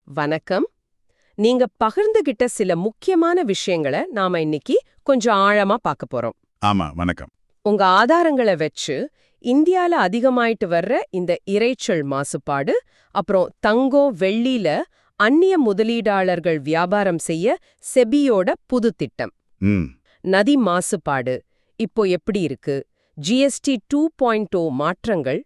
வணக்கம். நீங்க பகிர்ந்துகிட்ட சில முக்கியமான விஷயங்களை நாம இன்னைக்கு கொஞ்சம் ஆழமா பார்க்க போறோம். ஆமா, வணக்கம். உங்க ஆதாரங்களை வச்சு இந்தியால அதிகமாயிட்டு வர்ற இந்த இரைச்சல் மாசுபாடு, அப்புறம் தங்கம் வெள்ளியில அந்நிய முதலீடாளர்கள் வியாபாரம் செய்ய செபியோட புது திட்டம், ம் நதி மாசுபாடு இப்போ எப்படி இருக்கு, ஜிஎஸ்டி 2.0 மாற்றங்கள்,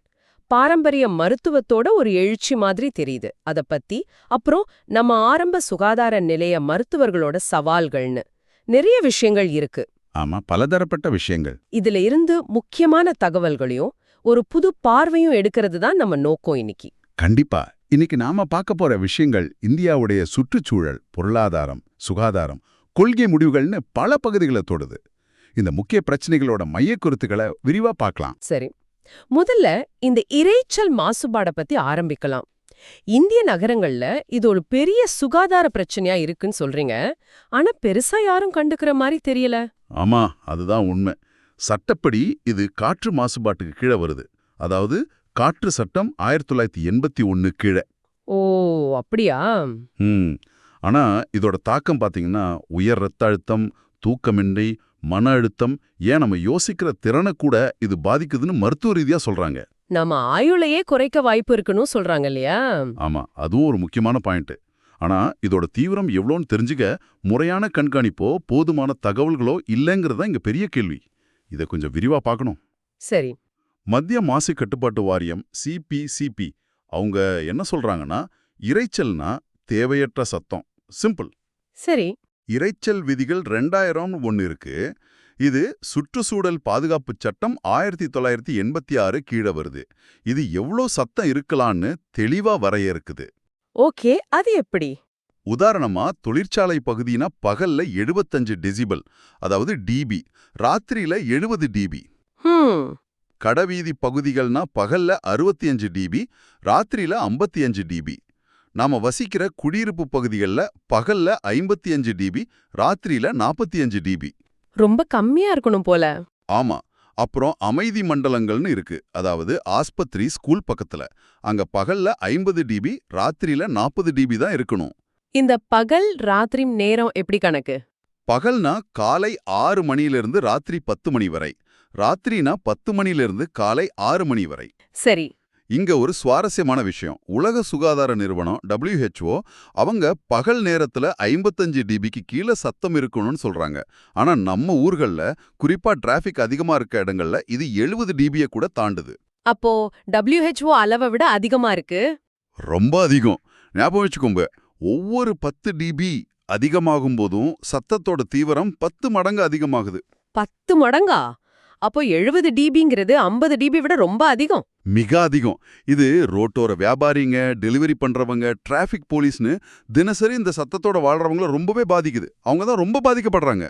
பாரம்பரிய மருத்துவத்தோட ஒரு எழுச்சி மாதிரி தெரியுது அத பத்தி, அப்புறம் நம்ம ஆரம்ப சுகாதார நிலைய மருத்துவர்களோட சவால்கள்னு நிறைய விஷயங்கள் இருக்கு. ஆமா, பலதரப்பட்ட விஷயங்கள். இதுல இருந்து முக்கியமான தகவல்களையும் ஒரு புது பார்வையும் எடுக்கிறது தான் நம்ம நோக்கம் இன்னைக்கு. கண்டிப்பா. இன்னைக்கு நாம பார்க்க போற விஷயங்கள் இந்தியாவுடைய சுற்றுச்சூழல், பொருளாதாரம், சுகாதாரம், கொள்கை முடிவுகள்னு பல பகுதிகளை தொடுது. இந்த முக்கிய பிரச்சனைகளோட மையக்கருத்துக்களை விரிவா பார்க்கலாம். சரி, முதல்ல இந்த இரைச்சல் மாசுபாட பத்தி ஆரம்பிக்கலாம். இந்திய நகரங்கள்ல இது ஒரு பெரிய சுகாதார பிரச்சனையா இருக்குன்னு சொல்றீங்க. ஆனா பெருசா யாரும் கண்டுக்கிற மாதிரி தெரியல. ஆமா, அதுதான் உண்மை. சட்டப்படி இது காற்று மாசுபாட்டுக்கு கீழே வருது. அதாவது காற்று சட்டம் 1981 கீழே. ஓ, அப்படியா? ம் ஆனா இதோட தாக்கம் பாத்தீங்கன்னா உயர் ரத்த அழுத்தம், தூக்கமின்மை, மன அழுத்தம், ஏன் நம்ம யோசிக்கிற திறனை கூட இது பாதிக்குதுன்னு மருத்துவ ரீதியா சொல்றாங்க. நம்ம ஆயுளையே குறைக்க வாய்ப்பு இருக்குன்னு சொல்றாங்க இல்லையா? ஆமா, அதுவும் ஒரு முக்கியமான பாயிண்ட். ஆனா இதோட தீவிரம் எவ்வளோன்னு தெரிஞ்சுக்க முறையான கண்காணிப்போ போதுமான தகவல்களோ இல்லைங்கிறதா இங்க பெரிய கேள்வி. இதை கொஞ்சம் விரிவா பார்க்கணும். சரி. மத்திய மாசு கட்டுப்பாட்டு வாரியம் சிபிசிபி அவங்க என்ன சொல்றாங்கன்னா, இரைச்சல்னா தேவையற்ற சத்தம். சிம்பிள். சரி. இரைச்சல் விதிகள் 2000 ஒன்னு இருக்கு. இது சுற்றுச்சூழல் பாதுகாப்பு சட்டம் 1986 கீழே வருது. இது எவ்வளோ சத்தம் இருக்கலான்னு தெளிவா வரையறுக்குது. ஓகே, அது எப்படி? உதாரணமா தொழிற்சாலை பகுதினா பகல்ல 75 டெசிபல், அதாவது டிபி, ராத்திரியில 70 டிபி. ஹம். கடைவீதி பகுதிகள்னா பகல்ல 65 டிபி, ராத்திரியில 55 டிபி. நாம வசிக்கிற குடியிருப்பு பகுதிகள்ல பகல்ல 55 டிபி, ராத்திரியில 45 டிபி. ரொம்ப கம்மியா இருக்கணும் போல. ஆமா. அப்புறம் அமைதி மண்டலங்கள்னு இருக்கு. அதாவது ஆஸ்பத்திரி, ஸ்கூல் பக்கத்துல. அங்க பகல்ல 50 டிபி, ராத்திரியில 40 டிபி தான் இருக்கணும். இந்த பகல் ராத்திரி நேரம் எப்படி கணக்கு? பகல்னா காலை 6 மணியிலிருந்து ராத்திரி 10 மணி வரை. ராத்திரினா 10 மணியிலிருந்து காலை 6 மணி வரை. சரி. இங்க ஒரு சுவாரஸ்யமான விஷயம். உலக சுகாதார நிறுவனம் WHO அவங்க பகல் நேரத்துல 55 டிபிக்கு கீழே சத்தம் இருக்கணும்னு சொல்றாங்க. ஆனா நம்ம ஊர்கள்ல, குறிப்பா டிராஃபிக் அதிகமா இருக்க இடங்கள்ல இது 70 டிபியை கூட தாண்டுது. அப்போ WHO அளவை விட அதிகமா இருக்கு. ரொம்ப அதிகம். ஞாபகம் வச்சுக்கோங்க, ஒவ்வொரு 10 டிபி அதிகமாகும் போதும் சத்தத்தோட தீவிரம் 10 மடங்கு அதிகமாகுது. 10 மடங்கா? அப்போ 70 டிபிங்கிறது 50 டிபி விட ரொம்ப அதிகம். மிக அதிகம். இது ரோட்டோர வியாபாரிங்க, டெலிவரி பண்றவங்க, டிராஃபிக் போலீஸ்னு தினசரி இந்த சத்தத்தோட வாழ்றவங்கள ரொம்பவே பாதிக்குது. அவங்க தான் ரொம்ப பாதிக்கப்படுறாங்க.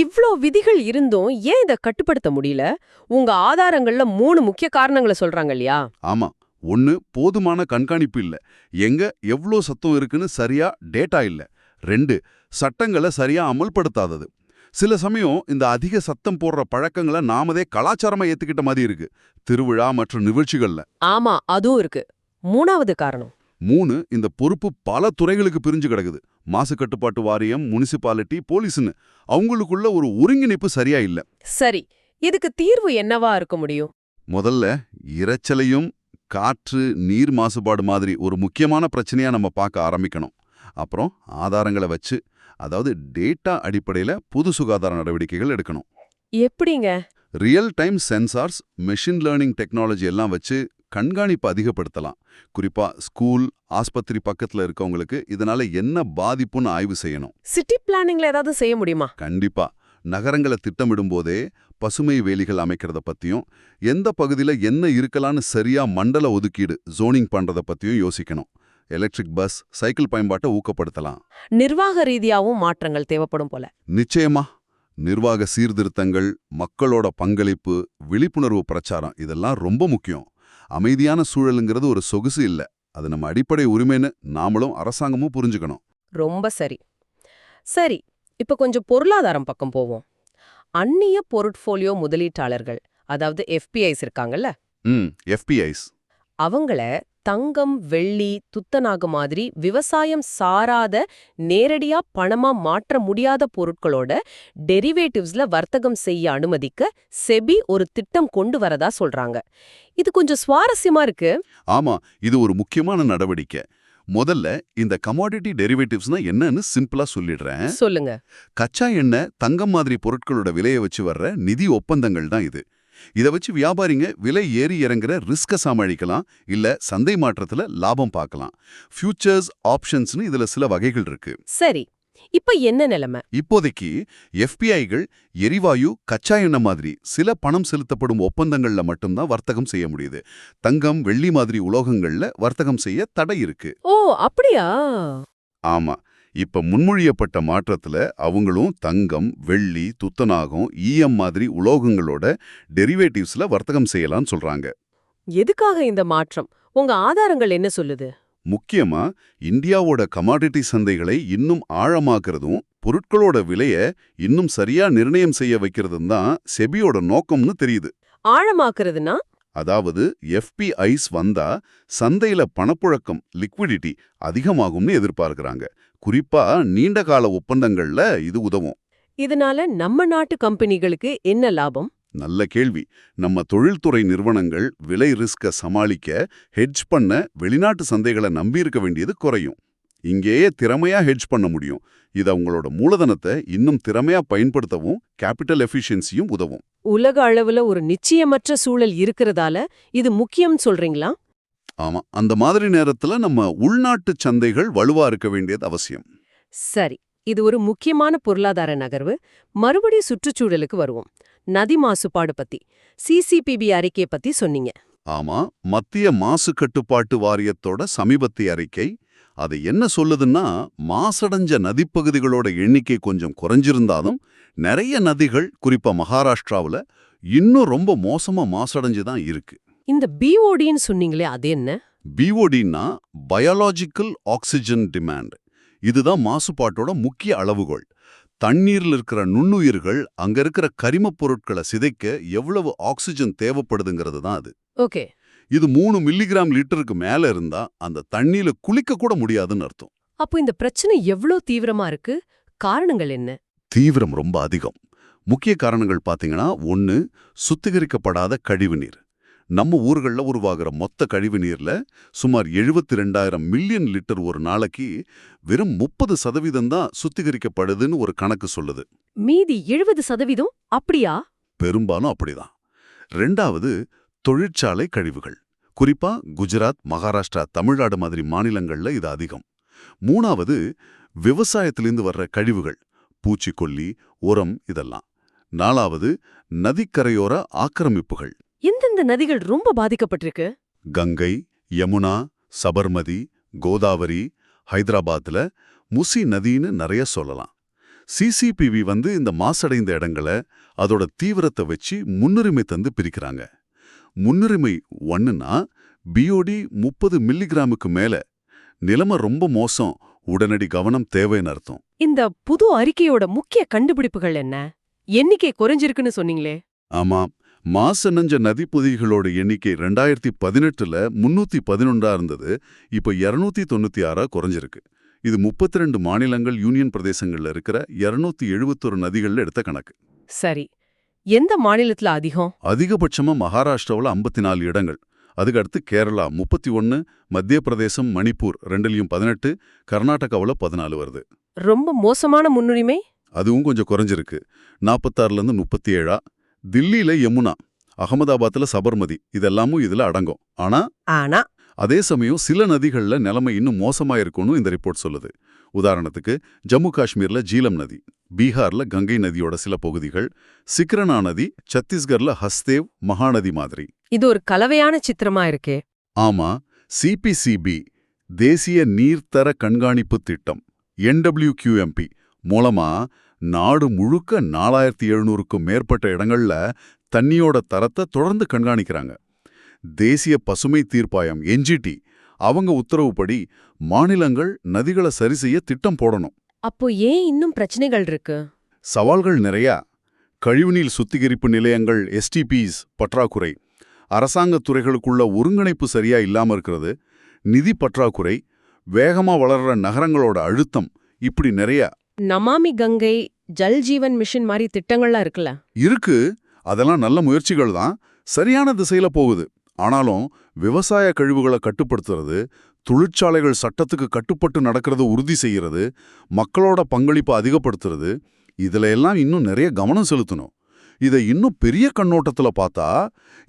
இவ்ளோ விதிகள் இருந்தும் ஏன் இத கட்டுப்படுத்த முடியல? உங்க ஆதாரங்கள்ல 3 முக்கிய காரணங்களை சொல்றாங்க இல்லையா? ஆமா. 1, போதுமான கண்காணிப்பு இல்ல. எங்க எவ்ளோ சத்தம் இருக்குன்னு சரியா டேட்டா இல்ல. 2, சட்டங்களை சரியா அமல்படுத்தாதது. சில சமயம் இந்த அதிக சத்தம் போடுற பழக்கங்களை நாமதே கலாச்சாரமா ஏத்துக்கிட்ட மாதிரி இருக்கு, திருவிழா மற்றும் நிகழ்ச்சிகள்ல. ஆமா, அதுவும் இருக்கு. 3வது காரணம். 3, இந்த பொறுப்பு பல துறைகளுக்கு பிரிஞ்சு கிடக்குது. மாசு கட்டுப்பாட்டு வாரியம், முனிசிபாலிட்டி, போலீஸ்னு அவங்களுக்குள்ள ஒரு ஒருங்கிணைப்பு சரியா இல்ல. சரி, இதுக்கு தீர்வு என்னவா இருக்க முடியும்? முதல்ல இரைச்சலையும் காற்று, நீர் மாசுபாடு மாதிரி ஒரு முக்கியமான பிரச்சனையா நம்ம பார்க்க ஆரம்பிக்கணும். அப்புறம் ஆதாரங்களை வச்சு, அதாவது டேட்டா அடிப்படையில புது சுகாதார நடவடிக்கைகள் எடுக்கணும். எப்படிங்க? Real time sensors, machine learning technology எல்லாம் வச்சு கண்காணிப்பு அதிகப்படுத்தலாம். குறிப்பா ஸ்கூல், ஆஸ்பத்திரி பக்கத்துல இருக்கவங்களுக்கு இதனால என்ன பாதிப்புன்னு ஆய்வு செய்யணும். சிட்டி பிளானிங்ல ஏதாவது செய்ய முடியுமா? கண்டிப்பா. நகரங்களை திட்டமிடும் போதே பசுமை வேலிகள் அமைக்கிறத பத்தியும், எந்த பகுதியில என்ன இருக்கலான்னு சரியா மண்டல ஒதுக்கீடு, ஜோனிங் பண்றத பத்தியும் யோசிக்கணும். எலக்ட்ரிக் பஸ், சைக்கிள் பயன்பாட்டை ஊக்கப்படுத்தலாம். நிர்வாக ரீதியாவும் மாற்றங்கள் தேவைப்படும் போல. நிச்சயமா. நிர்வாக சீர்திருத்தங்கள், மக்களோட பங்களிப்பு, விழிப்புணர்வு பிரச்சாரம் இதெல்லாம் ரொம்ப முக்கியம். அமைதியான சூழலுங்கிறது ஒரு சொகுசு இல்ல, அது நம்ம அடிப்படை உரிமைன்னு நாமளும் அரசாங்கமும் புரிஞ்சுக்கணும். ரொம்ப சரி. சரி, இப்ப கொஞ்சம் பொருளாதாரம் பக்கம் போவோம். அந்நிய போர்ட்ஃபோலியோ முதலீட்டாளர்கள், அதாவது FPIs இருக்காங்கல்ல, FPIs அவங்கள தங்கம், வெள்ளி, துத்தநாகம் மாதிரி விவசாயம் சாராத நேரடியா பணமா மாற்ற முடியாத பொருட்களோட டெரிவேட்டிவ்ஸ்ல வர்த்தகம் செய்ய அனுமதிக்க செபி ஒரு திட்டம் கொண்டு வரதா சொல்றாங்க. இது கொஞ்சம் சுவாரஸ்யமா இருக்கு. ஆமா, இது ஒரு முக்கியமான நடவடிக்கை. முதல்ல இந்த கமாடிட்டி டெரிவேட்டிவ்ஸ்னா என்னன்னு சிம்பிளா சொல்லிடுறேன். சொல்லுங்க. கச்சா எண்ணெய், தங்கம் மாதிரி பொருட்களோட விலையை வச்சு வர்ற நிதி ஒப்பந்தங்கள் தான் இது. இதை வச்சு வியாபாரிங்க விலை ஏறி இறங்குற ரிஸ்க சமாளிக்கலாம், இல்ல சந்தை மாற்றத்துல லாபம் பார்க்கலாம். ஃபியூச்சர்ஸ், ஆப்ஷன்ஸ்னு இதுல சில வகைகள் இருக்கு. சரி, இப்ப என்ன நிலைமை? இப்போதைக்கு எஃபிஐகள் எரிவாயு, கச்சா எண்ணெய் மாதிரி சில பணம் செலுத்தப்படும் ஒப்பந்தங்கள்ல மட்டும்தான் வர்த்தகம் செய்ய முடியுது. தங்கம், வெள்ளி மாதிரி உலோகங்கள்ல வர்த்தகம் செய்ய தடை இருக்கு. ஓ, அப்படியா? ஆமா, இப்ப முன்மொழியப்பட்ட மாற்றத்துல அவங்களும் தங்கம், வெள்ளி, துத்தநாகம், ஈயம் மாதிரி உலோகங்களோட டெரிவேட்டிவ்ஸ்ல வர்த்தகம் செய்யலாம்னு சொல்றாங்க. எதுக்காக இந்த மாற்றம்? உங்க ஆதாரங்கள் என்ன சொல்லுது? முக்கியமா இந்தியாவோட கமாடிட்டி சந்தைகளை இன்னும் ஆழமாக்குறதும் பொருட்களோட விலைய இன்னும் சரியா நிர்ணயம் செய்ய வைக்கிறதும் தான் செபியோட நோக்கம்னு தெரியுது. ஆழமாக்குறதுனா? அதாவது எஃபிஐஸ் வந்தா சந்தையில பணப்புழக்கம், லிக்விடிட்டி அதிகமாகும்னு எதிர்பார்க்கறாங்க. குறிப்பா நீண்ட கால ஒப்பந்தங்கள்ல இது உதவும். இதனால நம்ம நாட்டு கம்பெனிகளுக்கு என்ன லாபம்? நல்ல கேள்வி. நம்ம தொழில்துறை நிறுவனங்கள் விலை ரிஸ்க சமாளிக்க, ஹெட்ஜ் பண்ண வெளிநாட்டு சந்தைகளை நம்பியிருக்க வேண்டியது குறையும். இங்கேயே திறமையா ஹெட்ஜ் பண்ண முடியும். இது அவங்களோட மூலதனத்தை இன்னும் திறமையா பயன்படுத்தவும், கேபிட்டல் எஃபிஷியன்சியும் உதவும். உலக அளவுல ஒரு நிச்சயமற்ற சூழல் இருக்கிறதால இது முக்கியம் சொல்றீங்களா? ஆமா, அந்த மாதிரி நேரத்துல நம்ம உள்நாட்டு சந்தைகள் வலுவா இருக்க வேண்டியது அவசியம். சரி, இது ஒரு முக்கியமான பொருளாதார நகர்வு. மறுபடி சுற்றுச்சூழலுக்கு வருவோம். நதி மாசுபாடு பத்தி, சிசிபிபி அறிக்கை பத்தி சொன்னீங்க. ஆமா, மத்திய மாசு கட்டுப்பாட்டு வாரியத்தோட சமீபத்திய அறிக்கை அது என்ன சொல்லுதுன்னா, மாசடைஞ்ச நதிப்பகுதிகளோட எண்ணிக்கை கொஞ்சம் குறைஞ்சிருந்தாலும் நிறைய நதிகள், குறிப்பா மகாராஷ்டிராவுல இன்னும் ரொம்ப மோசமா மாசடைஞ்சுதான் இருக்கு. இந்த பிஓடின்னு சொன்னீங்களே, அது என்ன? பிஓடின்னா பயாலாஜிக்கல் ஆக்சிஜன் டிமாண்ட். இதுதான் மாசுபாட்டோட முக்கிய அளவுகோல். தண்ணீர்ல இருக்கிற நுண்ணுயிர்கள் அங்க இருக்கிற கரிமப் பொருட்களை சிதைக்க எவ்வளவு ஆக்சிஜன் தேவைப்படுதுங்கிறது தான் அது. ஓகே. இது 3 மில்லிகிராம் லிட்டருக்கு மேல இருந்தா அந்த தண்ணியில குளிக்க கூட முடியாதுன்னு அர்த்தம். அப்போ இந்த பிரச்சனை எவ்ளோ தீவிரமா இருக்கு? காரணங்கள் என்ன? தீவிரம் ரொம்ப அதிகம். முக்கிய காரணங்கள் பாத்தீங்கன்னா, 1, சுத்திகரிக்கப்படாத கழிவுநீர். நம்ம ஊர்கள்ல உருவாகிற மொத்த கழிவுநீர்ல சுமார் 72,000 மில்லியன் லிட்டர் ஒரு நாளைக்கு வெறும் 30% தான் சுத்திகரிக்கப்படுதுன்னு ஒரு கணக்கு சொல்லுது. மீதி 70% அப்படியா? பெரும்பாலும் அப்படிதான். 2வது, தொழிற்சாலை கழிவுகள். குறிப்பா குஜராத், மகாராஷ்டிரா, தமிழ்நாடு மாதிரி மாநிலங்கள்ல இது அதிகம். 3வது, விவசாயத்திலிருந்து வர்ற கழிவுகள், பூச்சிக்கொல்லி, உரம் இதெல்லாம். 4வது, நதிக்கரையோர ஆக்கிரமிப்புகள். எந்தெந்த நதிகள் ரொம்ப பாதிக்கப்பட்டிருக்கு? கங்கை, யமுனா, சபர்மதி, கோதாவரி, ஹைதராபாத்ல முசி நதின்னு நிறைய சொல்லலாம். சிசிபிவி இந்த மாசடைந்த இடங்களை அதோட தீவிரத்தை வச்சு முன்னுரிமை தந்து பிரிக்கிறாங்க. முன்னுரிமை 1ன்னா பிஓடி 30 மில்லிகிராமுக்கு மேல, நிலைமை ரொம்ப மோசம், உடனடி கவனம் தேவைன்னு அர்த்தம். இந்த புது அறிக்கையோட முக்கிய கண்டுபிடிப்புகள் என்ன? எண்ணிக்கை குறைஞ்சிருக்குன்னு சொன்னீங்களே. ஆமா, மாசடைஞ்ச நதிப்பகுதிகளோட எண்ணிக்கை 2018ல 311 இருந்தது. இப்ப 296 குறைஞ்சிருக்கு. இது 32 மாநிலங்கள், யூனியன் பிரதேசங்கள்ல இருக்கிற 271 நதிகள்ல எடுத்த கணக்கு. சரி, எந்த மாநிலத்துல அதிகம்? அதிகபட்சமா மகாராஷ்டிராவுல 54 இடங்கள். அதுக்கடுத்து கேரளா 31, மத்திய பிரதேசம், மணிப்பூர் 2லயும் 18, கர்நாடகாவுல 14 வருது. ரொம்ப மோசமான முன்னுரிமை? அதுவும் கொஞ்சம் குறைஞ்சிருக்கு. 46லேருந்து 37. தில்லியில யமுனா, அகமதாபாத்ல சபர்மதி இதெல்லாமும் இதுல அடங்கும். ஆனா அதே சமயம் சில நதிகள்ல நிலைமை இன்னும் மோசமா இருக்கும்னு இந்த ரிப்போர்ட் சொல்லுது. உதாரணத்துக்கு ஜம்மு காஷ்மீர்ல ஜீலம் நதி, பீகார்ல கங்கை நதியோட சில பகுதிகள், சிக்ரனா நதி, சத்தீஸ்கர்ல ஹஸ்தேவ், மகாநதி மாதிரி. இது ஒரு கலவையான சித்திரமா இருக்கே. ஆமா, சிபிசிபி தேசிய நீர்த்தர கண்காணிப்பு திட்டம் NWQMP மூலமா நாடு முழுக்க 4700க்கும் மேற்பட்ட இடங்கள்ல தண்ணியோட தரத்தை தொடர்ந்து கண்காணிக்கிறாங்க. தேசிய பசுமை தீர்ப்பாயம் NGT அவங்க உத்தரவுப்படி மாநிலங்கள் நதிகளை சரி செய்ய திட்டம் போடணும். அப்போ ஏன் இன்னும் பிரச்சனைகள் இருக்கு? சவால்கள் நிறையா. கழிவுநீர் சுத்திகரிப்பு நிலையங்கள் STPs பற்றாக்குறை, அரசாங்க துறைகளுக்குள்ள ஒருங்கிணைப்பு சரியா இல்லாம இருக்கிறது, நிதி பற்றாக்குறை, வேகமா வளர்ற நகரங்களோட அழுத்தம், இப்படி நிறைய நமாமி கங்கை, ஜல் ஜீவன் மிஷன் மாதிரி திட்டங்கள்லாம் இருக்குல்ல. இருக்கு. அதெல்லாம் நல்ல முயற்சிகள் தான், சரியான திசையில போகுது. ஆனாலும் விவசாய கழிவுகளை கட்டுப்படுத்துறது, தொழிற்சாலைகள் சட்டத்துக்கு கட்டுப்பட்டு நடக்கிறது உறுதி செய்யறது, மக்களோட பங்களிப்பை அதிகப்படுத்துறது, இதுல எல்லாம் இன்னும் நிறைய கவனம் செலுத்தணும். இதை இன்னும் பெரிய கண்ணோட்டத்துல பார்த்தா,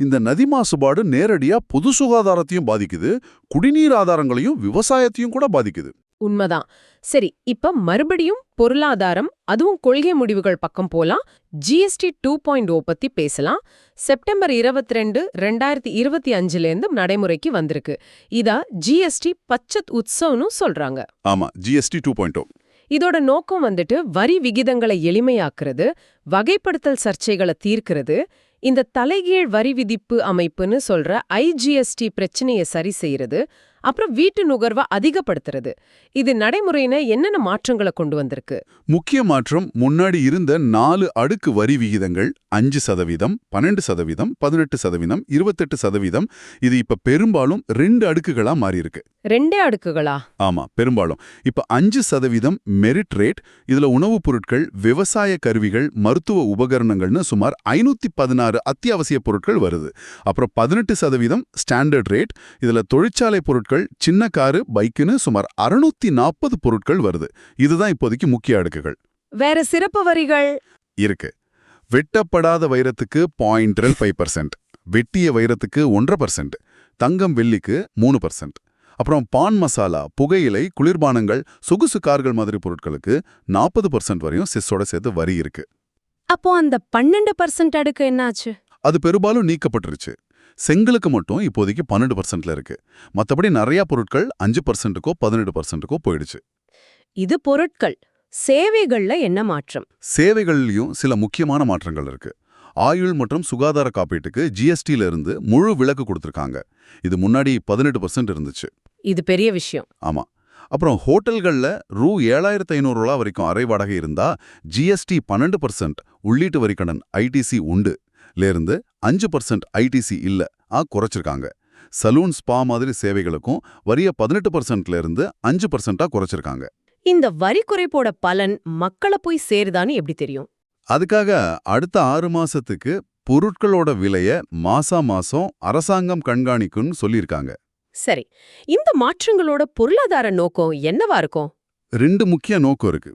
இந்த நதி மாசுபாடு நேரடியா பொது சுகாதாரத்தையும் பாதிக்குது, குடிநீர் ஆதாரங்களையும் விவசாயத்தையும் கூட பாதிக்குது. உண்மைதான். சரி, இப்ப மறுபடியும் பொருளாதாரம், அதுவும் கொள்கை முடிவுகள் பக்கம் போலாம். ஜிஎஸ்டி 2.0 பத்தி பேசலாம். செப்டம்பர் 22, 2025லேருந்து நடைமுறைக்கு வந்திருக்கு. இதா ஜிஎஸ்டி பச்சத் உத்சவ்னு சொல்றாங்க. ஆமா, ஜிஎஸ்டி 2.0. இதோட நோக்கம் வந்துட்டு வரி விகிதங்களை எளிமையாக்குறது, வகைப்படுத்தல் சர்ச்சைகளை தீர்க்கிறது, இந்த தலைகீழ் வரி விதிப்பு அமைப்புன்னு சொல்ற ஐஜிஎஸ்டி பிரச்சனையை சரி செய்யறது, அப்புறம் வீட்டு நுகர்வை அதிகப்படுத்துறது. இது நடைமுறையின என்னென்ன மாற்றங்களை கொண்டு வந்திருக்கு? முக்கிய மாற்றம், முன்னாடி இருந்த 4 அடுக்கு வரி விகிதங்கள் 5%, 12%, 18%, 28%, இது இப்ப பெரும்பாலும் 2 அடுக்குகளா மாறியிருக்கு. 2 அடுக்குகளா? ஆமா, பெரும்பாலும். இப்ப 5% மெரிட் ரேட், இதுல உணவுப் பொருட்கள், விவசாய கருவிகள், மருத்துவ உபகரணங்கள்னு சுமார் 516 அத்தியாவசிய பொருட்கள் வருது. அப்புறம் 18% ஸ்டாண்டர்ட் ரேட், இதுல தொழிற்சாலை பொருட்கள், சின்ன காரு, பைக்குன்னு சுமார் 640 பொருட்கள் வருது. இதுதான் இப்போதைக்கு முக்கிய அடுக்குகள். வேற சிறப்பு வரிகள் இருக்கு. வெட்டப்படாத வைரத்துக்கு 0.25%, வெட்டிய வைரத்துக்கு 1.5%, தங்கம் வெள்ளிக்கு 3%. அப்புறம் பான் மசாலா, புகையிலை, குளிர்பானங்கள், சொகுசு கார்கள் மாதிரி பொருட்களுக்கு 40% வரையும் செஸ்ஸோட சேர்த்து வரி இருக்கு. அப்போ அந்த 12% அடுக்கு என்னாச்சு? அது பெரும்பாலும் நீக்கப்பட்டுருச்சு. செங்கலுக்கு மட்டும் இப்போதைக்கு 12%ல இருக்கு. மத்தபடி நிறைய பொருட்கள் 5%க்கோ 18%க்கோ போயிடுச்சு. இது பொருட்கள். சேவைகள்ல என்ன மாற்றம்? சேவைகள்லயும் சில முக்கியமான மாற்றங்கள் இருக்கு. ஆயுள் மற்றும் சுகாதார காப்பீட்டுக்கு ஜிஎஸ்டில இருந்து முழு விலக்கு கொடுத்திருக்காங்க. இது முன்னாடி 18% இருந்துச்சு. இது பெரிய விஷயம். ஆமா. அப்புறம் ஹோட்டல்கள்ல ரூ. 7,500 வரைக்கும் அறை வாடகை இருந்தா ஜிஎஸ்டி 12% உள்ளீட்டு வரிக்கடன் ஐடிசி உண்டு லேருந்து 5% ஐடிசி இல்ல குறைச்சிருக்காங்க. சலூன், ஸ்பா மாதிரி சேவைகளுக்கும் வரிய 18%ல இருந்து 5%ஆ குறைச்சிருக்காங்க. இந்த வரி குறைப்போட பலன் மக்களை போய் சேருதான்னு எப்படி தெரியும்? அதுக்காக அடுத்த 6 மாசத்துக்கு பொருட்களோட விலைய மாசம் அரசாங்கம் கண்காணிக்கும்னு சொல்லியிருக்காங்க. சரி, இந்த மாற்றங்களோட பொருளாதார நோக்கம் என்னவா இருக்கும்? 2 முக்கிய நோக்கம் இருக்கு.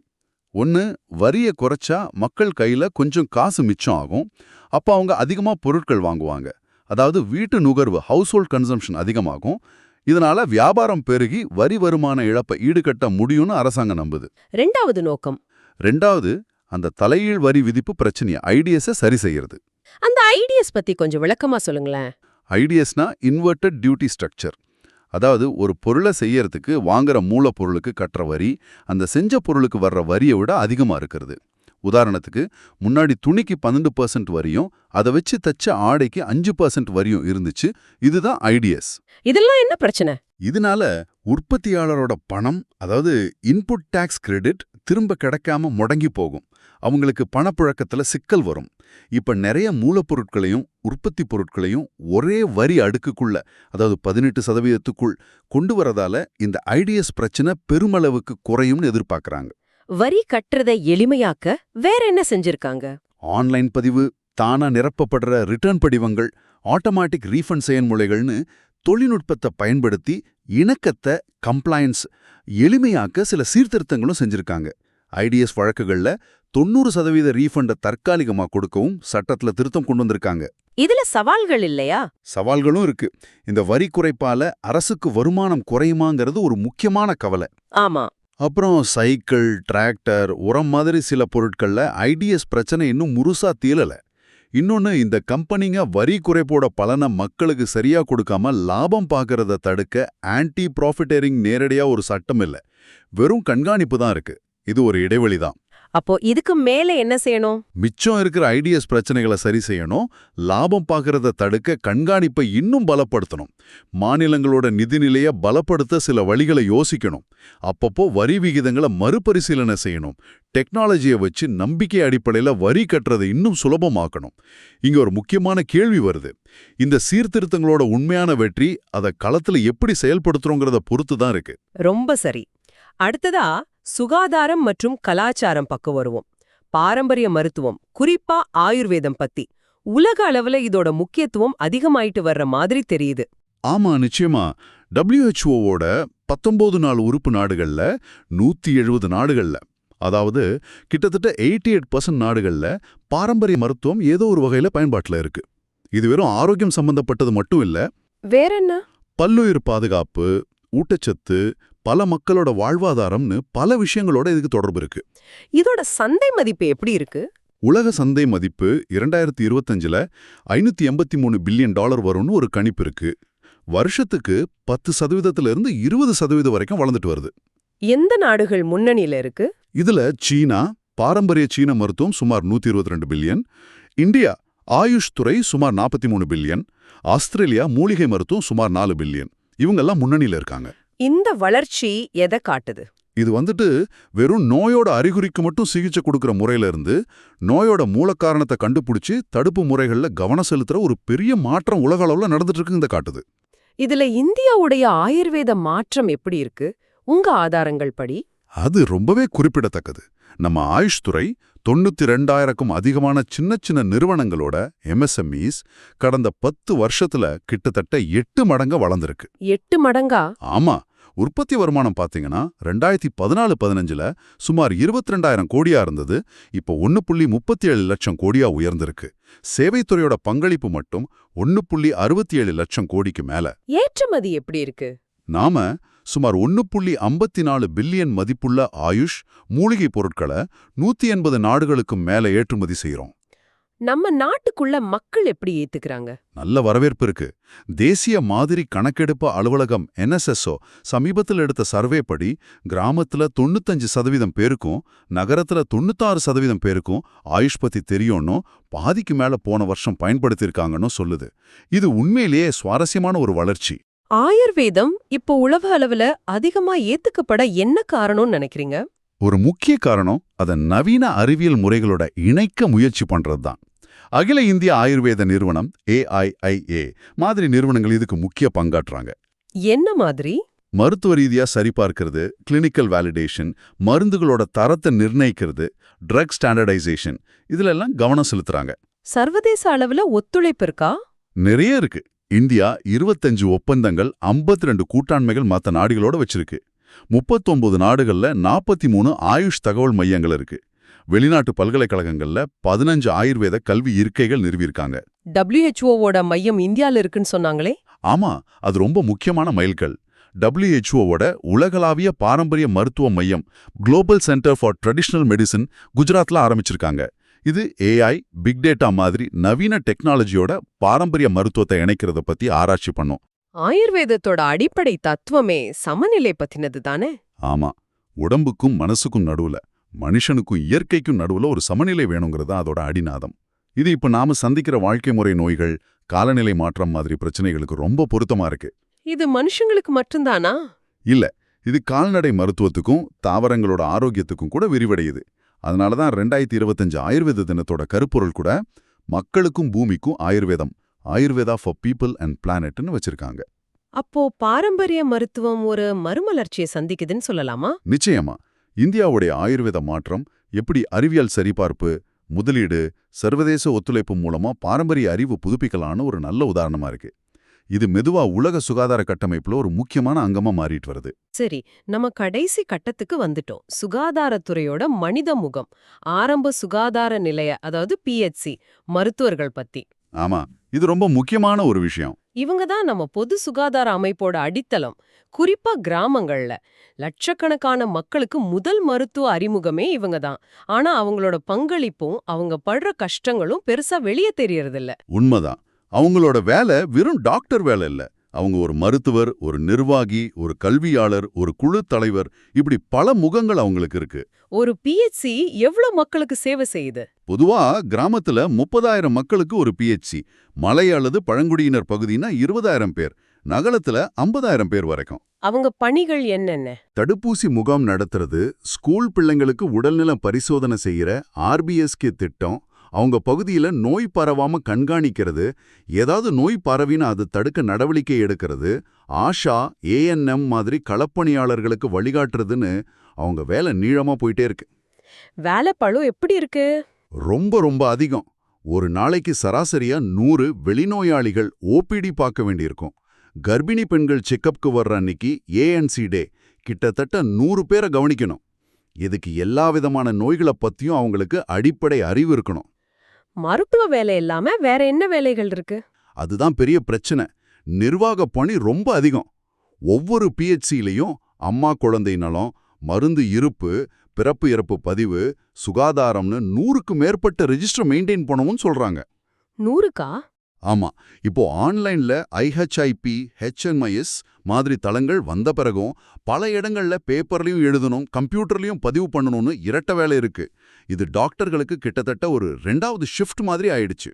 ஒன்னு, வரிய குறைச்சா மக்கள் கையில கொஞ்சம் காசு மிச்சம் ஆகும். அப்ப அவங்க அதிகமா பொருட்கள் வாங்குவாங்க. அதாவது வீட்டு நுகர்வு, ஹவுஸ்ஹோல்ட் கன்சம்ஷன் அதிகமாகும். இதனால வியாபாரம் பெருகி வரி வருமான இழப்பை ஈடுகட்ட முடியும்னு அரசாங்கம் நம்புது. 2வது நோக்கம், 2வது, அந்த தலைகீழ் வரி விதிப்பு பிரச்சனையை ஐடிஎஸ் சரி செய்யறது. அந்த ஐடிஎஸ் பத்தி கொஞ்சம் விளக்கமா சொல்லுங்களேன். ஐடிஎஸ்னா இன்வெர்டட் டியூட்டி ஸ்ட்ரக்சர். அதாவது ஒரு பொருளை செய்யறதுக்கு வாங்குற மூலப்பொருளுக்கு கட்டுற வரி அந்த செஞ்ச பொருளுக்கு வர்ற வரியை விட அதிகமா இருக்கிறது. உதாரணத்துக்கு, முன்னாடி துணிக்கு 12% வரியும் அதை வச்சு தச்ச ஆடைக்கு 5% வரியும் இருந்துச்சு. இதுதான் ஐடிஎஸ். இதெல்லாம் என்ன பிரச்சனை? இதனால உற்பத்தியாளரோட பணம், அதாவது இன்புட் டாக்ஸ் கிரெடிட், திரும்ப கிடைக்காம முடங்கி போகும். அவங்களுக்கு பணப்புழக்கத்துல சிக்கல் வரும். இப்ப நிறைய மூலப்பொருட்களையும் உற்பத்தி பொருட்களையும் ஒரே வரி அடுக்குக்குள்ள, அதாவது 18%க்குள் கொண்டு வரதால இந்த ஐடிஎஸ் பிரச்சனை பெருமளவுக்கு குறையும்னு எதிர்பார்க்கறாங்க. வரி கட்டுறதை எளிமையாக்க வேற என்ன செஞ்சிருக்காங்க? ஆன்லைன் பதிவு, தானா நிரப்பப்படுற ரிட்டர்ன் படிவங்கள், ஆட்டோமேட்டிக் ரீஃபண்ட் செயல்முறைகள்னு தொழில்நுட்பத்தை பயன்படுத்தி இணக்கத்தை, கம்ப்ளையன்ஸ் எளிமையாக்க சில சீர்திருத்தங்களும் செஞ்சிருக்காங்க. ஐடிஎஸ் வழக்குகள்ல 90% ரீஃபண்டை தற்காலிகமா கொடுக்கவும் சட்டத்துல திருத்தம் கொண்டு வந்திருக்காங்க. இதுல சவால்கள் இல்லையா? சவால்களும் இருக்கு. இந்த வரி குறைப்பால அரசுக்கு வருமானம் குறையுமாங்கிறது ஒரு முக்கியமான கவலை. ஆமா. அப்புறம் சைக்கிள், டிராக்டர், உரம் மாதிரி சில பொருட்கள்ல ஐடிஎஸ் பிரச்சனை இன்னும் முழுசா தீரல. இன்னொன்னு, இந்த கம்பெனிங்க வரி குறைப்போட பலனை மக்களுக்கு சரியா கொடுக்காம லாபம் பார்க்கறத தடுக்க ஆன்டி ப்ராஃபிட்டரிங் நேரடியா ஒரு சட்டம் இல்ல, வெறும் கண்காணிப்பு தான் இருக்கு. இது ஒரு இடைவெளி தான். அப்போ இதுக்கு மேல என்ன செய்யணும்? மிச்சம் இருக்கிற ஐடிஎஸ் பிரச்சனைகளை சரி செய்யணும், லாபம் பார்க்கறத தடுக்க கண்காணிப்பை இன்னும் பலப்படுத்தணும், மாநிலங்களோட நிதிநிலையை பலப்படுத்த சில வழிகளை யோசிக்கணும், அப்பப்போ வரி விகிதங்களை மறுபரிசீலனை செய்யணும், டெக்னாலஜியை வச்சு நம்பிக்கை அடிப்படையில் வரி கட்டுறதை இன்னும் சுலபமாக்கணும். இங்க ஒரு முக்கியமான கேள்வி வருது. இந்த சீர்திருத்தங்களோட உண்மையான வெற்றி அதை களத்துல எப்படி செயல்படுத்துறோங்கிறத பொறுத்து தான் இருக்கு. ரொம்ப சரி. அடுத்ததா சுகாதாரம் மற்றும் கலாச்சாரம் பக்கம் வருவோம். பாரம்பரிய மருத்துவம், குறிப்பா ஆயுர்வேதம் பத்தி உலக அளவுல இதோட முக்கியத்துவம் அதிகமாயிட்டு வர்ற மாதிரி தெரியுது. ஆமா, நிச்சயமா. WHO-வோட 19 நாள் உறுப்பு நாடுகள்ல 170 நாடுகள்ல, அதாவது கிட்டத்தட்ட 88% நாடுகள்ல பாரம்பரிய மருத்துவம் ஏதோ ஒரு வகையில பயன்பாட்டுல இருக்கு. இது வெறும் ஆரோக்கியம் சம்பந்தப்பட்டது மட்டும் இல்ல, வேற என்ன? பல்லுயிர் பாதுகாப்பு, ஊட்டச்சத்து, பல மக்களோட வாழ்வாதாரம்னு பல விஷயங்களோட இதுக்கு தொடர்பு இருக்கு. இதோட சந்தை மதிப்பு எப்படி இருக்கு? உலக சந்தை மதிப்பு 2025ல $583 பில்லியன் வரும்னு ஒரு கணிப்பு இருக்கு. வருஷத்துக்கு 10%லிருந்து 20% வரைக்கும் வளர்ந்துட்டு வருது. எந்த நாடுகள் முன்னணியில இருக்கு? இதுல சீனா, பாரம்பரிய சீன மருத்துவம் சுமார் 122 பில்லியன், இந்தியா ஆயுஷ் துறை சுமார் 43 பில்லியன், ஆஸ்திரேலியா மூலிகை மருத்துவம் சுமார் 4 பில்லியன். இவங்கெல்லாம் முன்னணியில இருக்காங்க. இந்த வளர்ச்சி எதை காட்டுது? இது வெறும் நோயோட அறிகுறிக்கு மட்டும் சிகிச்சை கொடுக்கிற முறையில இருந்து நோயோட மூலக்காரணத்தை கண்டுபிடிச்சு தடுப்பு முறைகள்ல கவனம் செலுத்துற ஒரு பெரிய மாற்றம் உலக அளவுல நடந்துட்டு இருக்குங்க காட்டுது. இதுல இந்தியாவுடைய ஆயுர்வேத மாற்றம் எப்படி இருக்கு உங்க ஆதாரங்கள் படி? அது ரொம்பவே குறிப்பிடத்தக்கது. நம்ம ஆயுஷ் துறை 92,000க்கும் அதிகமான சின்ன சின்ன நிறுவனங்களோட MSMEs கடந்த 10 வருஷத்துல கிட்டத்தட்ட 8 மடங்கா வளர்ந்திருக்கு. 8 மடங்கா? ஆமா. உற்பத்தி வருமானம் பாத்தீங்கன்னா 2014-15ல சுமார் 22,000 கோடியா இருந்தது, இப்போ 1.37 லட்சம் கோடியா உயர்ந்திருக்கு. சேவைத்துறையோட பங்களிப்பு மட்டும் 1.67 லட்சம் கோடிக்கு மேல. ஏற்றுமதி எப்படி இருக்கு? நாம சுமார் 1.54 பில்லியன் மதிப்புள்ள ஆயுஷ் மூலிகை பொருட்களை 180 நாடுகளுக்கும் மேல ஏற்றுமதி செய்யறோம். நம்ம நாட்டுக்குள்ள மக்கள் எப்படி ஏத்துக்கிறாங்க? நல்ல வரவேற்பு இருக்கு. தேசிய மாதிரி கணக்கெடுப்பு அலுவலகம் NSSO சமீபத்தில் எடுத்த சர்வே படி கிராமத்துல 95% பேருக்கும் நகரத்துல 96% பேருக்கும் ஆயுஷ் பத்தி தெரியும்னு, பாதிக்கு மேல போன வருஷம் பயன்படுத்தியிருக்காங்கன்னு சொல்லுது. இது உண்மையிலேயே சுவாரஸ்யமான ஒரு வளர்ச்சி. ஆயுர்வேதம் இப்போ உலக அளவுல அதிகமா ஏத்துக்கப்பட என்ன காரணம்னு நினைக்கிறீங்க? ஒரு முக்கிய காரணம் அதை நவீன அறிவியல் முறைகளோட இணைக்க முயற்சி பண்றதுதான். அகில இந்திய ஆயுர்வேத நிறுவனம் AIIA மாதிரி நிறுவனங்கள் இதுக்கு முக்கிய பங்காற்றுறாங்க. என்ன மாதிரி? மருத்துவ ரீதியா சரிபார்க்கிறது, கிளினிக்கல் வேலிடேஷன், மருந்துகளோட தரத்தை நிர்ணயிக்கிறது, ட்ரக் ஸ்டாண்டர்டைசேஷன், இதுல எல்லாம் கவனம் செலுத்துறாங்க. சர்வதேச அளவுல ஒத்துழைப்பு இருக்கா? நிறைய இருக்கு. இந்தியா 25 ஒப்பந்தங்கள், 52 கூட்டாண்மைகள் மற்ற நாடுகளோட வச்சிருக்கு. 39 நாடுகள்ல 43 ஆயுஷ் தகவல் மையங்கள் இருக்கு. வெளிநாட்டு பல்கலைக்கழகங்கள்ல 15 ஆயுர்வேத கல்வி இருக்கைகள் நிறுவியிருக்காங்க. WHO-வோட மையம் இந்தியால இருக்குன்னு சொன்னாங்களே? ஆமா, அது ரொம்ப முக்கியமான மைல்கல். WHO-வோட உலகளாவிய பாரம்பரிய மருத்துவ மையம் global centre for traditional medicine குஜராத்ல ஆரம்பிச்சிருக்காங்க. இது AI, பிக் டேட்டா மாதிரி நவீன டெக்னாலஜியோட பாரம்பரிய மருத்துவத்தை இணைக்கிறத பத்தி ஆராய்ச்சி பண்ணும். ஆயுர்வேதத்தோட அடிப்படை தத்துவமே சமநிலை பத்தினது தானே? ஆமா, உடம்புக்கும் மனசுக்கும் நடுவுல, மனுஷனுக்கும் இயற்கைக்கும் நடுவுல ஒரு சமநிலை வேணுங்கிறது அதோட அடிநாதம். இது இப்ப நாம சந்திக்கிற வாழ்க்கை முறை நோய்கள், காலநிலை மாற்றம் மாதிரி பிரச்சனைகளுக்கு ரொம்ப பொருத்தமா இருக்கு. இது மனுஷங்களுக்கு மட்டும்தானா? இல்ல, இது கால்நடை மருத்துவத்துக்கும் தாவரங்களோட ஆரோக்கியத்துக்கும் கூட விரிவடையுது. அதனாலதான் 2025 ஆயுர்வேத தினத்தோட கருப்பொருள் கூட மக்களுக்கும் பூமிக்கும் ஆயுர்வேதம், ஆயுர்வேதா ஃபார் பீப்புள் அண்ட் பிளானட்னு வச்சிருக்காங்க. அப்போ பாரம்பரிய மருத்துவம் ஒரு மறுமலர்ச்சியை சந்திக்குதுன்னு சொல்லலாமா? நிச்சயமா. இந்தியாவுடைய ஆயுர்வேத மாற்றம் எப்படி அறிவியல் சரிபார்ப்பு, முதலீடு, சர்வதேச ஒத்துழைப்பு மூலமா பாரம்பரிய அறிவு புதுப்பிக்கலான்னு ஒரு நல்ல உதாரணமா இருக்கு. இது மெதுவா உலக சுகாதார கட்டமைப்புல ஒரு முக்கியமான அங்கமா மாறிட்டு வருது. சரி, நம்ம கடைசி கட்டத்துக்கு வந்துட்டோம். சுகாதாரத்துறையோட மனித முகம், ஆரம்ப சுகாதார நிலைய, அதாவது PHC மருத்துவர்கள் பத்தி. ஆமா, இது ரொம்ப முக்கியமான ஒரு விஷயம். இவங்க தான் நம்ம பொது சுகாதார அமைப்போட அடித்தளம். குறிப்பா கிராமங்கள்ல லட்சக்கணக்கான மக்களுக்கு முதல் மருத்துவ அறிமுகமே இவங்க தான். ஆனா அவங்களோட பங்களிப்பும் அவங்க படுற கஷ்டங்களும் பெருசா வெளியே தெரியறதில்ல. உண்மைதான். அவங்களோட வேலை வெறும் டாக்டர் வேலை இல்ல, அவங்க ஒரு மருத்துவர், ஒரு நிர்வாகி, ஒரு கல்வியாளர், ஒரு குழு தலைவர், இப்படி பல முகங்கள் அவங்களுக்கு இருக்கு. ஒரு பிஹெச்சி எவ்ளோ மக்களுக்கு சேவை செய்யுது? பொதுவா கிராமத்துல 30,000 மக்களுக்கு ஒரு பிஹெச்சி, மலை அல்லது பழங்குடியினர் பகுதினா 20,000 பேர், நகரத்துல 50,000 பேர் வரைக்கும். அவங்க பணிகள் என்னென்ன? தடுப்பூசி முகாம் நடத்துறது, ஸ்கூல் பிள்ளைங்களுக்கு உடல்நல பரிசோதனை செய்யற ஆர்பிஎஸ்கே திட்டம், அவங்க பகுதியில நோய் பரவாம கண்காணிக்கிறது, ஏதாவது நோய் பரவினா அது தடுக்க நடவடிக்கை எடுக்கிறது, ஆஷா, ஏஎன்எம் மாதிரி களப்பணியாளர்களுக்கு வழிகாட்டுறதுன்னு அவங்க வேலை நீளமா போயிட்டே இருக்கு. வேலை பளு எப்படி இருக்கு? ரொம்ப ரொம்ப அதிகம். ஒரு நாளைக்கு சராசரியா 100 வெளிநோயாளிகள் ஓபிடி பார்க்க வேண்டியிருக்கும். கர்ப்பிணி பெண்கள் செக்கப்க்கு வர்ற அன்னைக்கு ஏஎன்சி டே, கிட்டத்தட்ட 100 பேரை கவனிக்கணும். இதுக்கு எல்லா விதமான நோய்களை பத்தியும் அவங்களுக்கு அடிப்படை அறிவு இருக்கணும். மருத்துவ வேலை இல்லாம வேற என்ன வேலைகள் இருக்கு? அதுதான் பெரிய பிரச்சனை. நிர்வாக பணி ரொம்ப அதிகம். ஒவ்வொரு பிஹெச்சிலையும் அம்மா குழந்தை நலம், மருந்து இருப்பு, பிறப்பு இறப்பு பதிவு, சுகாதாரம்னு 100க்கு மேற்பட்ட ரெஜிஸ்டர் மெயின்டைன் பண்ணவும் சொல்றாங்க. 100க்கா? ஆமா, இப்போ ஆன்லைன்ல ஐஹெச்ஐபி, ஹெச்என்ஐஎஸ் மாதிரி தளங்கள் வந்த பிறகும் பல இடங்கள்ல பேப்பர்லயும் எழுதணும், கம்ப்யூட்டர்லயும் பதிவு பண்ணணும்னு இரட்ட வேலை இருக்கு. இது டாக்டர்களுக்கு கிட்டத்தட்ட ஒரு 2வது ஷிஃப்ட் மாதிரி ஆயிடுச்சு.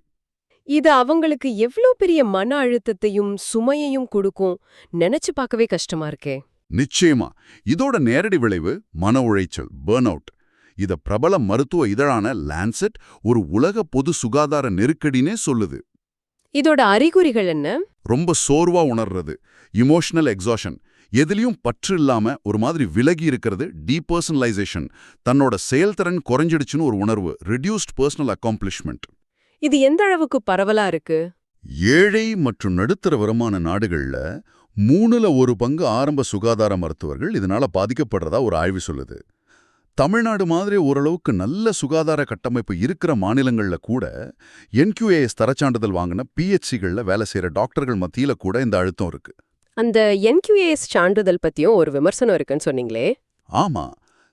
இது அவங்களுக்கு எவ்ளோ பெரிய மன அழுத்தத்தையும் சுமையையும் கொடுக்கும், நினைச்சு பார்க்கவே கஷ்டமா இருக்கே. நிச்சயமா, இதோட நேரடி விளைவு மன உளைச்சல், பர்ன் அவுட். இத பிரபல மருத்துவ இதழான லான்செட் ஒரு உலக பொது சுகாதார நெருக்கடினே சொல்லுது. இதோட அறிகுறிகள் என்ன? ரொம்ப சோர்வா உணர்றது, இமோஷனல் எக்ஸாஷன், எதிலையும் பற்று இல்லாம ஒரு மாதிரி விலகி இருக்கிறது, டீபர்சனலைசேஷன், தன்னோட செயல்திறன் குறைஞ்சிடுச்சுன்னு ஒரு உணர்வு, ரெடியூஸ்ட் பர்சனல் அக்காம்ப்ளிஷ்மெண்ட். இது எந்த அளவுக்கு பரவலா இருக்கு? ஏழை மற்றும் நடுத்தர வருமான நாடுகள்ல 1/3 பங்கு ஆரம்ப சுகாதார மருத்துவர்கள் இதனால பாதிக்கப்படுறதா ஒரு ஆய்வு சொல்லுது. தமிழ்நாடு மாதிரி ஓரளவுக்கு நல்ல சுகாதார கட்டமைப்பு இருக்கிற மாநிலங்கள்ல கூட என்கியூஏஎஸ் தரச்சான்றிதழ் வாங்கின பிஹெச்சிகள்ல வேலை செய்யற டாக்டர்கள் மத்தியில கூட இந்த அழுத்தம் இருக்கு. அந்த என்கியூஏஎஸ் சான்றிதழ் பத்தியும் ஒரு விமர்சனம் இருக்குன்னு சொன்னீங்களே. ஆமா,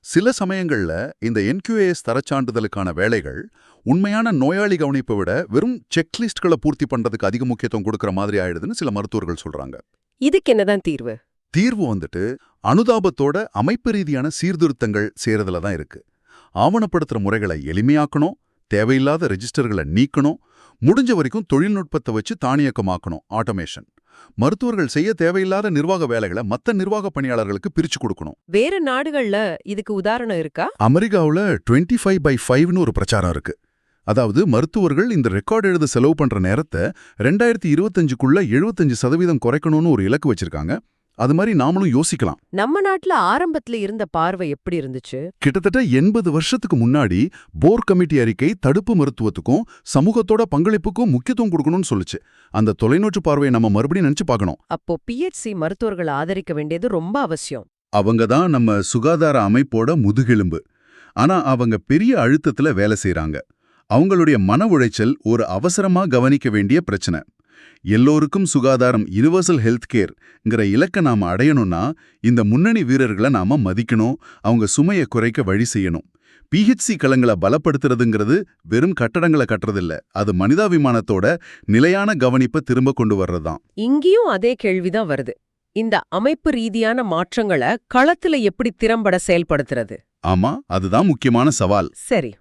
சில சமயங்கள்ல இந்த என்கியூஏஎஸ் தரச்சான்றிதழுக்கான வேலைகள் உண்மையான நோயாளி கவனிப்பை விட வெறும் செக்லிஸ்ட்களை பூர்த்தி பண்றதுக்கு அதிக முக்கியத்துவம் கொடுக்கற மாதிரி ஆயிடுதுன்னு சில மருத்துவர்கள் சொல்றாங்க. இதுக்கு என்னதான் தீர்வு? தீர்வு அனுதாபத்தோட அமைப்பு ரீதியான சீர்திருத்தங்கள் செய்யறதுல தான் இருக்கு. ஆவணப்படுத்துற முறைகளை எளிமையாக்கணும், தேவையில்லாத ரெஜிஸ்டர்களை நீக்கணும், முடிஞ்ச வரைக்கும் தொழில்நுட்பத்தை வச்சு தானியக்கமாக்கணும், ஆட்டோமேஷன். மருத்துவர்கள் செய்ய தேவையில்லாத நிர்வாக வேலைகளை மத்த நிர்வாக பணியாளர்களுக்கு பிரிச்சு கொடுக்கணும். வேற நாடுகள்ல இதுக்கு உதாரணம் இருக்கா? அமெரிக்காவுல 25/5ன்னு ஒரு பிரச்சாரம் இருக்கு. அதாவது மருத்துவர்கள் இந்த ரெக்கார்டு எழுத செலவு பண்ற நேரத்தை 2025க்குள்ள 75% குறைக்கணும்னு ஒரு இலக்கு வச்சிருக்காங்க. அது மாதிரி நாமளும் யோசிக்கலாம். நம்ம நாட்டுல ஆரம்பத்துல இருந்த பார்வை எப்படி இருந்துச்சு? கிட்டத்தட்ட 80 வருஷத்துக்கு முன்னாடி போர் கமிட்டி அறிக்கை தடுப்பு மருத்துவத்துக்கும் சமூகத்தோட பங்களிப்புக்கும் முக்கியத்துவம் கொடுக்கணும்னு சொல்லுச்சு. அந்த தொலைநோக்கு பார்வையை நம்ம மறுபடியும் நினைச்சு பார்க்கணும். அப்போ பிஹெச்சி மருத்துவர்களை ஆதரிக்க வேண்டியது ரொம்ப அவசியம். அவங்க தான் நம்ம சுகாதார அமைப்போட முதுகெலும்பு. ஆனா அவங்க பெரிய அழுத்தத்துல வேலை செய்றாங்க. அவங்களுடைய மன உளைச்சல் ஒரு அவசரமா கவனிக்க வேண்டிய பிரச்சனை. எல்லோருக்கும் சுகாதாரம், யுனிவர்சல் ஹெல்த் கேர்ங்கிற இலக்கை நாம அடையணும்னா இந்த முன்னணி வீரர்களை நாம மதிக்கணும், அவங்க சுமையை குறைக்க வழி செய்யணும். பிஹெச்சி களங்களை பலப்படுத்துறதுங்கிறது வெறும் கட்டடங்களை கட்டுறதில்ல, அது மனிதாபிமானத்தோட நிலையான கவனிப்பை திரும்ப கொண்டு வர்றதுதான். இங்கேயும் அதே கேள்விதான் வருது. இந்த அமைப்பு ரீதியான மாற்றங்களை களத்துல எப்படி திறம்பட செயல்படுத்துறது? ஆமா, அதுதான் முக்கியமான சவால். சரி,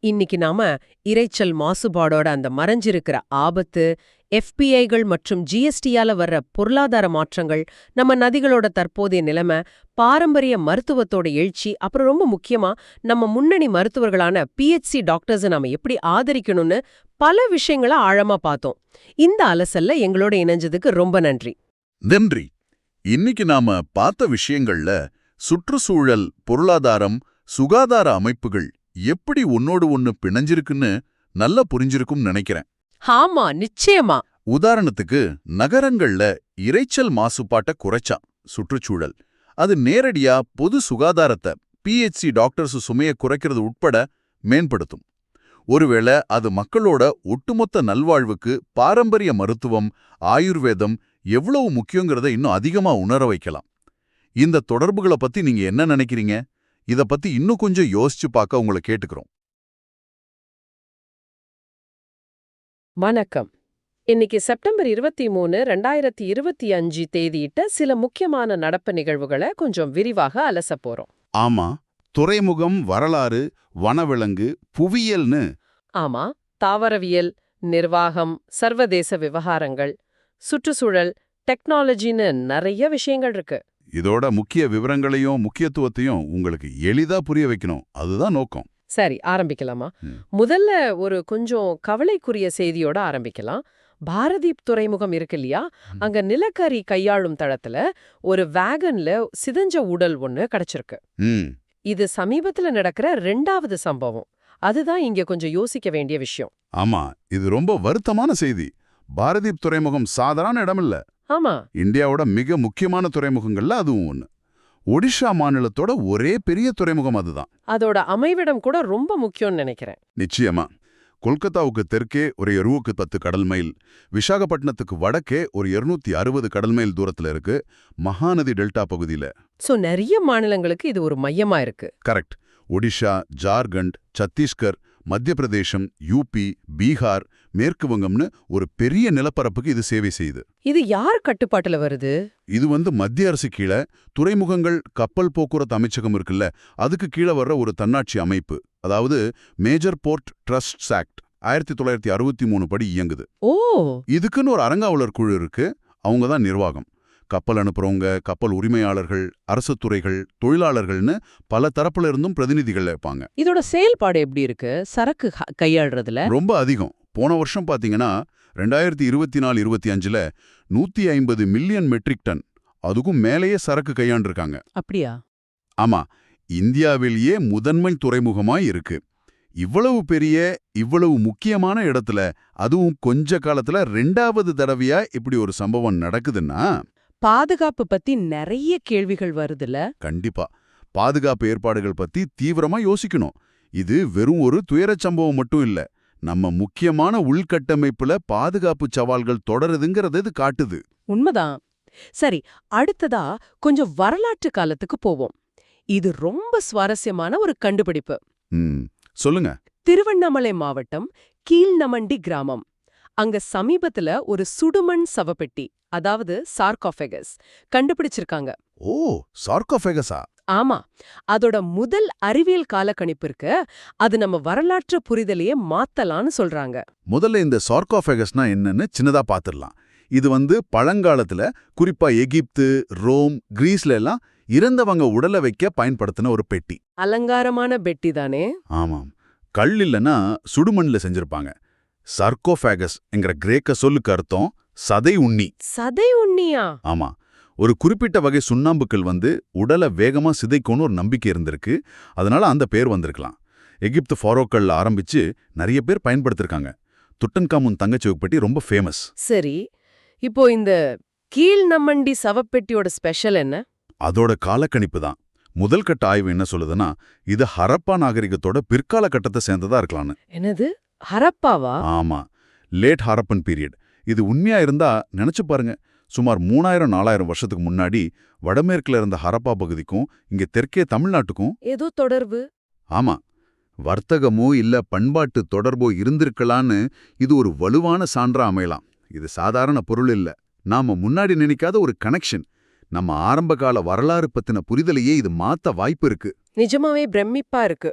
இன்னைக்கு நாம இரைச்சல் மாசுபாடோட அந்த மறைஞ்சிருக்கிற ஆபத்து, எஃபிஐகள் மற்றும் ஜிஎஸ்டியால வர்ற பொருளாதார மாற்றங்கள், நம்ம நதிகளோட தற்போதைய நிலைமை, பாரம்பரிய மருத்துவத்தோட எழுச்சி, அப்புறம் ரொம்ப முக்கியமா நம்ம முன்னணி மருத்துவர்களான பிஹெச்சி டாக்டர்ஸை நாம எப்படி ஆதரிக்கணும்னு பல விஷயங்களை ஆழமா பார்த்தோம். இந்த அலசல்ல எங்களோட இணைஞ்சதுக்கு ரொம்ப நன்றி. நன்றி. இன்னைக்கு நாம பார்த்த விஷயங்கள்ல சுற்றுச்சூழல், பொருளாதாரம், சுகாதார அமைப்புகள் எப்படி ஒன்னோடு ஒன்னு பிணைஞ்சிருக்குன்னு நல்லா புரிஞ்சிருக்கும் நினைக்கிறேன். ஆமா, நிச்சயமா. உதாரணத்துக்கு நகரங்கள்ல இரைச்சல் மாசுபாட்டை குறைச்சா சுற்றுச்சூழல், அது நேரடியா பொது சுகாதாரத்தை, பிஹெச்சி டாக்டர்ஸ் சுமையை குறைக்கிறது உட்பட மேம்படுத்தும். ஒருவேளை அது மக்களோட ஒட்டுமொத்த நல்வாழ்வுக்கு பாரம்பரிய மருத்துவம், ஆயுர்வேதம் எவ்வளவு முக்கியங்கிறத இன்னும் அதிகமா உணர வைக்கலாம். இந்த தொடர்புகளை பத்தி நீங்க என்ன நினைக்கிறீங்க? இத பத்தி இன்னும் கொஞ்சம் யோசிச்சு பார்க்க உங்களை கேட்டுக்கிறோம். வணக்கம். இன்னைக்கு செப்டம்பர் 23, 2025 தேதியிட்ட சில முக்கியமான நடப்பு நிகழ்வுகளை கொஞ்சம் விரிவாக அலசப் போறோம். ஆமா, துறைமுகம், வரலாறு, வனவிலங்கு, புவியியல்னு. ஆமா, தாவரவியல், நிர்வாகம், சர்வதேச விவகாரங்கள், சுற்றுச்சூழல், டெக்னாலஜின்னு நிறைய விஷயங்கள் இருக்கு. இதோட முக்கிய விவரங்களையும் முக்கியத்துவத்தையும் உங்களுக்கு எளிதா புரிய வைக்கணும், அதுதான் நோக்கம். சரி, ஆரம்பிக்கலாமா? ம். முதல்ல ஒரு கொஞ்சம் கவலைக்குரிய செய்தியோட ஆரம்பிக்கலாம். பாரதீப் துறைமுகம் இருக்கு இல்லையா, அங்க நிலக்கரி கையாளும் தளத்துல ஒரு வேகன்ல சிதைஞ்ச உடல் ஒண்ணு கிடைச்சிருக்கு. ம். இது சமீபத்துல நடக்கிற 2வது சம்பவம். அதுதான் இங்க கொஞ்சம் யோசிக்க வேண்டிய விஷயம். ஆமா, இது ரொம்ப வருத்தமான செய்தி. பாரதீப் துறைமுகம் சாதாரண இடமில்ல. ஆமா, இந்தியாவோட மிக முக்கியமான துறைமுகங்கள்ல அதுவும் ஒண்ணு. ஒடிஷா மாநிலத்தோட ஒரே பெரிய துறைமுகம் அதுதான். அதோட அமைவிடம் கூட ரொம்ப முக்கியம்னு நினைக்கிறேன். நிச்சயமா. கொல்கத்தாவுக்கு தெற்கே ஒரு 10 கடல் மைல், விசாகப்பட்டினத்துக்கு வடக்கே ஒரு 260 கடல் மைல் தூரத்துல இருக்கு, மகாநதி டெல்டா பகுதியில. சோ நிறைய மாநிலங்களுக்கு இது ஒரு மையமா இருக்கு. கரெக்ட். ஒடிஷா, ஜார்க்கண்ட், சத்தீஸ்கர், மத்திய பிரதேசம், யூபி, பீகார், மேற்கு வங்கம்னு ஒரு பெரிய நிலப்பரப்புக்கு இது சேவை செய்யுது. இது யார் கட்டுப்பாட்டுல வருது? இது மத்திய அரசு கீழே துறைமுகங்கள் கப்பல் போக்குவரத்து அமைச்சகம் இருக்குல்ல, அதுக்கு கீழே வர்ற ஒரு தன்னாட்சி அமைப்பு. அதாவது மேஜர் போர்ட் ட்ரஸ்ட்ஸ் ஆக்ட் 1963 படி இயங்குது. ஓ, இதுக்குன்னு ஒரு அறங்காவலர் குழு இருக்கு, அவங்க தான் நிர்வாகம். கப்பல் அனுப்புறவங்க, கப்பல் உரிமையாளர்கள், அரசு துறைகள், தொழிலாளர்கள்னு பல தரப்புல இருந்தும் பிரதிநிதிகள் இருப்பாங்க. இதோட செயல்பாடு எப்படி இருக்கு சரக்கு கையாளுறதுல? ரொம்ப அதிகம். போன வருஷம் பாத்தீங்கன்னா 2024-25ல 150 மில்லியன் மெட்ரிக் டன், அதுக்கும் மேலேயே சரக்கு கையாண்டிருக்காங்க. அப்படியா? ஆமா, இந்தியாவிலேயே முதன்மை துறைமுகமாய் இருக்கு. இவ்வளவு பெரிய, இவ்வளவு முக்கியமான இடத்துல, அதுவும் கொஞ்ச காலத்துல 2வது தடவையா இப்படி ஒரு சம்பவம் நடக்குதுன்னா, பாதுகாப்பு பத்தி நிறைய கேள்விகள் வருதுல. கண்டிப்பா பாதுகாப்பு ஏற்பாடுகள் பத்தி தீவிரமா யோசிக்கணும். இது வெறும் ஒரு துயரச் சம்பவம் மட்டும் இல்ல, நம்ம முக்கியமான உள்கட்டமைப்புல பாதுகாப்பு சவால்கள் தொடருதுங்கிறத இது காட்டுது. உண்மைதான். சரி, அடுத்ததா கொஞ்சம் வரலாற்று காலத்துக்கு போவோம். இது ரொம்ப சுவாரஸ்யமான ஒரு கண்டுபிடிப்பு. சொல்லுங்க. திருவண்ணாமலை மாவட்டம் கீழ்நமண்டி கிராமம். அங்க சமீபத்துல ஒரு சுடுமண் சவப்பெட்டி, அதாவது சார்கோஃபேகஸ் கண்டுபிடிச்சிருக்காங்க. ஓ, சார்கோஃபேகஸா? ஆமா, அதோட முதல் அறிவியல் காலக்கணிப்பு இருக்கு. அது நம்ம வரலாற்று புரிதலையே மாத்தலான்னு சொல்றாங்க. முதல்ல இந்த சார்கோஃபேகஸ்னா என்னன்னு சின்னதா பாத்துடலாம். இது பழங்காலத்துல, குறிப்பா எகிப்து, ரோம், கிரீஸ்ல எல்லாம் இறந்தவங்க உடலை வைக்க பயன்படுத்தின ஒரு பெட்டி. அலங்காரமான பெட்டி தானே? ஆமாம். கல் இல்லைன்னா சுடுமண்ல செஞ்சிருப்பாங்க. சர்கோஃபேகஸ் என்கிற கிரேக்க சொல்லுக்கு அர்த்தம் சதை உண்ணி. சதை உண்ணியா? ஆமா, ஒரு குறிப்பிட்ட வகை சுண்ணாம்புக்கள் உடலை வேகமா சிதைக்கும்னு ஒரு நம்பிக்கை இருந்திருக்கு. அதனால அந்த பேர் வந்திருக்கலாம். எகிப்து ஃபாரோக்கள்ல ஆரம்பிச்சு நிறைய பேர் பயன்படுத்திருக்காங்க. துட்டன்காமுன் தங்கச்சிவப்பு பெட்டி ரொம்ப ஃபேமஸ். சரி, இப்போ இந்த கீழ்நமண்டி சவப்பெட்டியோட ஸ்பெஷல் என்ன? அதோட காலக்கணிப்பு தான். முதல் கட்ட ஆய்வு என்ன சொல்லுதுன்னா, இது ஹரப்பா நாகரிகத்தோட பிற்கால கட்டத்தை சேர்ந்ததா இருக்கலாம்னு. என்னது, ஹரப்பாவா? ஆமா, லேட் ஹரப்பன் பீரியட். இது உண்மையா இருந்தா நினைச்சு பாருங்க. சுமார் 3000-4000 வருஷத்துக்கு முன்னாடி வடமேற்குல இருந்த ஹரப்பா பகுதிக்கும் இங்க தெற்கே தமிழ்நாட்டுக்கும் ஏதோ தொடர்பு. ஆமா, வர்த்தகமோ இல்ல பண்பாட்டு தொடர்போ இருந்திருக்கலான்னு இது ஒரு வலுவான சான்றா அமையலாம். இது சாதாரண பொருள் இல்ல, நாம முன்னாடி நினைக்காத ஒரு கனெக்ஷன். நம்ம ஆரம்பகால வரலாறு பத்தின புரிதலையே இது மாத்த வாய்ப்பு இருக்கு. நிஜமாவே பிரமிப்பா இருக்கு.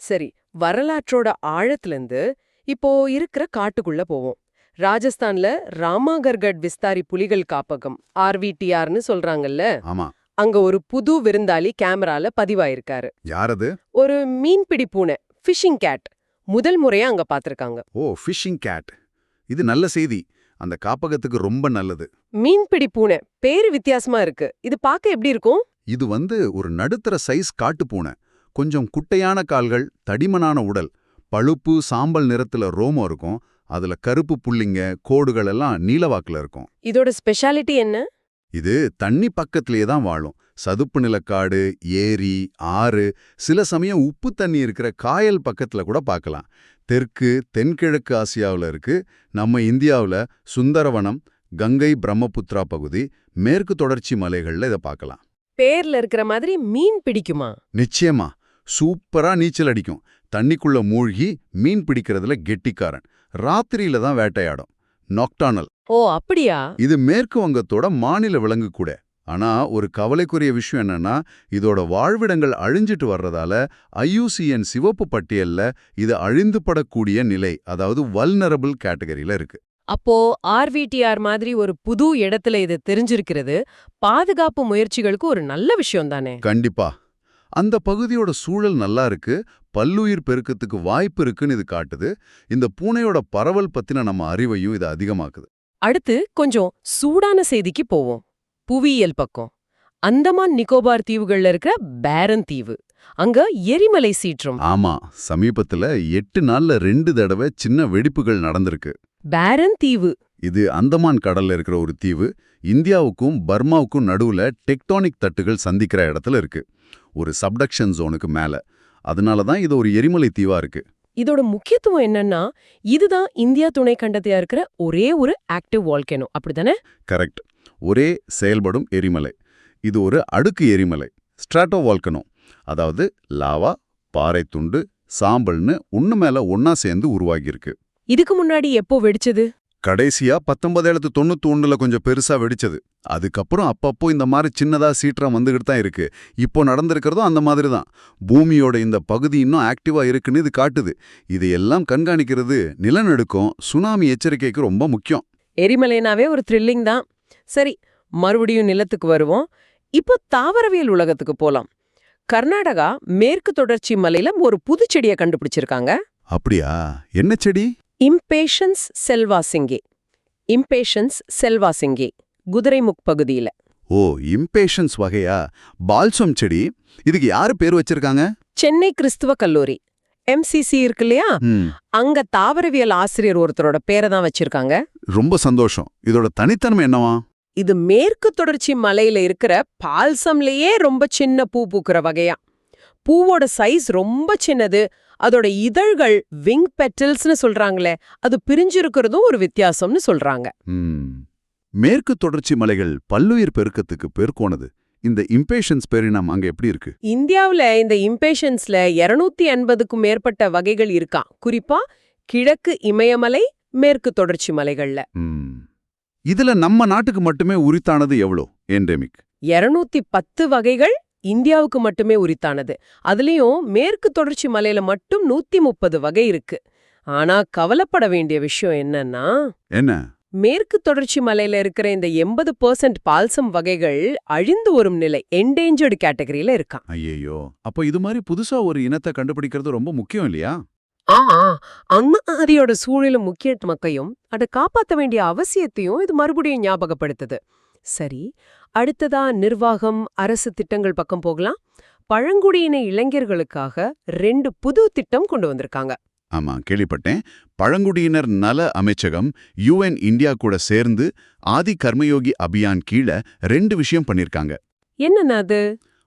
சரி, வரலாற்றோட ஆழத்திலிருந்து இப்போ இருக்கிற காட்டுக்குள்ள போவோம். ராஜஸ்தான்ல ராமாகர்கட் விஸ்தாரி புலிகள் காப்பகம், RVTRன்னு சொல்றாங்கல்ல. ஆமா, அங்க ஒரு புது விருந்தாளி கேமரால பதிவாயிருக்காரு. யாரது? ஒரு மீன்பிடி பூனை, ஃபிஷிங் கேட். முதல் முறையா அங்க பாத்திருக்காங்க. ஓ, ஃபிஷிங் கேட். இது நல்ல செய்தி. அந்த காப்பகத்துக்கு ரொம்ப நல்லது. மீன்பிடி பூனை பேரு வித்தியாசமா இருக்கு. இது பார்க்க எப்படி இருக்கும்? இது ஒரு நடுத்தர சைஸ் காட்டு பூனை. கொஞ்சம் குட்டையான கால்கள், தடிமனான உடல், பழுப்பு சாம்பல் நிறத்துல ரோமம் இருக்கும். அதுல கருப்பு புள்ளிங்க, கோடுகள் எல்லாம் நீலவாக்குல இருக்கும். இதோட ஸ்பெஷாலிட்டி என்ன? இது தண்ணி பக்கத்திலேயே தான் வாழும். சதுப்பு நிலக்காடு, ஏரி, ஆறு, சில சமயம் உப்பு தண்ணி இருக்கிற காயல் பக்கத்துல கூட பார்க்கலாம். தெற்கு தென்கிழக்கு ஆசியாவில் இருக்கு. நம்ம இந்தியாவில் சுந்தரவனம், கங்கை பிரம்மபுத்திரா பகுதி, மேற்கு தொடர்ச்சி மலைகள்ல இதை பார்க்கலாம். பேர்ல இருக்கிற மாதிரி மீன் பிடிக்குமா? நிச்சயமா, சூப்பரா நீச்சல் அடிக்கும். தண்ணிக்குள்ள மூழ்கி மீன் பிடிக்கிறதுல கெட்டிக்காரன். ராத்திரியில தான் வேட்டையாடும். நாக்டானல். ஓ அப்படியா? இது மேற்கு வங்கத்தோட மாநில விலங்கு கூட. ஆனா ஒரு கவலைக்குரிய விஷயம் என்னன்னா, இதோட வாழ்விடங்கள் அழிஞ்சிட்டு வர்றதால IUCN சிவப்பு பட்டியல்ல இது அழிந்துபடக்கூடிய நிலை, அதாவது வல்னரபிள் கேட்டகரியில இருக்கு. அப்போ ஆர்விடிஆர் மாதிரி ஒரு புது இடத்துல இது தெரிஞ்சிருக்கிறது பாதுகாப்பு முயற்சிகளுக்கு ஒரு நல்ல விஷயம் தானே. கண்டிப்பா. அந்த பகுதியோட சூழல் நல்லா இருக்கு, பல்லுயிர் பெருக்கத்துக்கு வாய்ப்பு இருக்குன்னு இது காட்டுது. இந்த பூனையோட பரவல் பத்தின நம்ம அறிவையும் இது அதிகமாக்குது. அடுத்து கொஞ்சம் சூடான செய்திக்கு போவோம். புவியியல் பக்கம். அந்தமான் நிக்கோபார் தீவுகள்ல இருக்கிற பேரன் தீவு. அங்க எரிமலை சீற்றம். ஆமா, சமீபத்துல 8 நாள்ல 2 தடவை சின்ன வெடிப்புகள் நடந்திருக்கு. பேரன் தீவு இது அந்தமான் கடல்ல இருக்கிற ஒரு தீவு. இந்தியாவுக்கும் பர்மாவுக்கும் நடுவுல டெக்டானிக் தட்டுகள் சந்திக்கிற இடத்துல இருக்கு, ஒரு சப்டக்ஷன் ஜோனுக்கு மேல. அதனால தான் இது ஒரு எரிமலை தீவா இருக்கு. இதோட முக்கியத்துவம் என்னன்னா, இதுதான் இந்தியா துணை கண்டத்தியா இருக்கிற ஒரே ஒரு ஆக்டிவ் வால்கேனோ, அப்படிதானே? கரெக்ட். ஒரே செயல்படும் எரிமலை. இது ஒரு அடுக்கு எரிமலை, ஸ்ட்ராட்டோவால்கனோ. அதாவது லாவா, பாறை துண்டு, சாம்பல்னு ஒண்ணு மேல ஒன்னா சேர்ந்து உருவாகியிருக்கு. இதுக்கு முன்னாடி எப்போ வெடிச்சது? கடைசியா 1991ல கொஞ்சம் பெருசா வெடிச்சது. அதுக்கப்புறம் அப்பப்போ இந்த மாதிரி சின்னதா சீற்றம் வந்துகிட்டு தான் இருக்கு. இப்போ நடந்திருக்கிறதும் அந்த மாதிரி தான். பூமியோட இந்த பகுதி இன்னும் ஆக்டிவா இருக்குன்னு இது காட்டுது. இதையெல்லாம் கண்காணிக்கிறது நிலநடுக்கம், சுனாமி எச்சரிக்கைக்கு ரொம்ப முக்கியம். எரிமலைனாவே ஒரு த்ரில்லிங் தான். சரி, மறுபடியும் நிலத்துக்கு வருவோம். இப்போ தாவரவியல் உலகத்துக்கு போலாம். கர்நாடகா மேற்கு தொடர்ச்சி மலையில ஒரு புது செடியை கண்டுபிடிச்சிருக்காங்க. அப்படியா? என்ன செடி? இம்பேஷன்ஸ் செல்வாசிங்கே. இம்பேஷன்ஸ் செல்வாசிங்கே குதிரைமுக் பகுதியில. ஓ, இம்பேஷன்ஸ் வகையா? பால்சம் செடி. இதுக்கு யாரு பேர் வச்சிருக்காங்க? சென்னை கிறிஸ்துவ கல்லூரி MCC இருக்கு இல்லையா, அங்க தாவரவியல் ஆசிரியர் ஒருத்தரோட பேரை தான் வச்சிருக்காங்க. ரொம்ப சந்தோஷம். இதோட தனித்தன்மை என்னவா? இது மேற்கு தொடர்ச்சி மலையில இருக்கிற பால்சம்லயே ரொம்ப சின்ன பூ பூக்கிற வகையா. பூவோட சைஸ் ரொம்ப சின்னது. அதோட இதழ்கள் விங் பெட்டல்ஸ்னு சொல்றாங்களே, அது பிரிஞ்சிருக்கிறதும் ஒரு வித்தியாசம்னு சொல்றாங்க. மேற்கு தொடர்ச்சி மலைகள் பல்லுயிர் பெருக்கத்துக்கு பேர்கோனது. இந்த இம்பேஷன்ஸ் பேரினம் அங்க எப்படி இருக்கு? இந்தியாவுல இந்த இம்பேஷன்ஸ்ல 280க்கும் மேற்பட்ட வகைகள் இருக்காம். குறிப்பா கிழக்கு இமயமலை, மேற்கு தொடர்ச்சி மலைகள்ல. இதுல நம்ம நாட்டுக்கு மட்டுமே உரித்தானது எவ்வளோ என்டெமிக்? 210 வகைகள் இந்தியாவுக்கு மட்டுமே உரித்தானது. அதுலயும் மேற்கு தொடர்ச்சி மலையில மட்டும் 130 வகை இருக்கு. ஆனா கவலைப்பட வேண்டிய விஷயம் என்னன்னா, என்ன? மேற்கு தொடர்ச்சி மலையில இருக்கிற இந்த 80% பால்சம் வகைகள் அழிந்து வரும் நிலை, என்டேஞ்சர்டு கேட்டகரியில இருக்கான். ஐயோ, அப்போ இது மாதிரி புதுசா ஒரு இனத்தை கண்டுபிடிக்கிறது ரொம்ப முக்கியம் இல்லையா? அந்த மாதிரியோட சூழலும் முக்கியத்துவத்தையும் அதை காப்பாற்ற வேண்டிய அவசியத்தையும் இது மறுபடியும் ஞாபகப்படுத்துது. சரி, அடுத்ததா நிர்வாகம், அரசு திட்டங்கள் பக்கம் போகலாம். பழங்குடியின இளைஞர்களுக்காக 2 புது திட்டம் கொண்டு வந்திருக்காங்க. ஆமா, கேள்விப்பட்டேன். பழங்குடியினர் நல அமைச்சகம் UN இந்தியா கூட சேர்ந்து ஆதி கர்மயோகி அபியான் கீழே 2 விஷயம் பண்ணிருக்காங்க. என்னன்னா அது?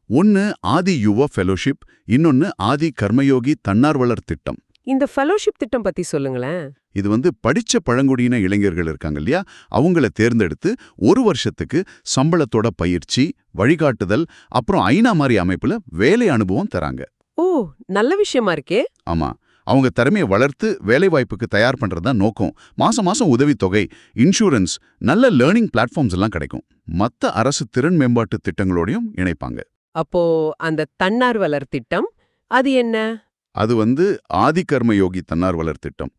ஒன்னு ஆதி யுவ ஃபெலோஷிப், இன்னொன்னு ஆதி கர்மயோகி தன்னார்வலர் திட்டம். இந்த ஃபெலோஷிப் திட்டம் பத்தி சொல்லுங்களேன். இது படிச்ச பழங்குடியின இளைஞர்கள் இருக்காங்க இல்லையா, அவங்கள தேர்ந்தெடுத்து 1 வருஷத்துக்கு சம்பளத்தோட பயிற்சி, வழிகாட்டுதல், அப்புறம் ஐநா மாதிரி அமைப்புல வேலை அனுபவம் தராங்க. ஓ, நல்ல விஷயமா இருக்கே. ஆமா, அவங்க திறமையை வளர்த்து வேலைவாய்ப்புக்கு தயார் பண்றதுதான் நோக்கம். மாசம் மாசம் உதவித்தொகை, இன்சூரன்ஸ், நல்ல லேர்னிங் பிளாட்ஃபார்ம்ஸ் எல்லாம் கிடைக்கும். மத்த அரசு திறன் மேம்பாட்டு திட்டங்களோடையும் இணைப்பாங்க. அப்போ அந்த தன்னார்வலர் திட்டம் அது என்ன? அது ஆதிகர்மயோகி தன்னார்வலர் திட்டம்.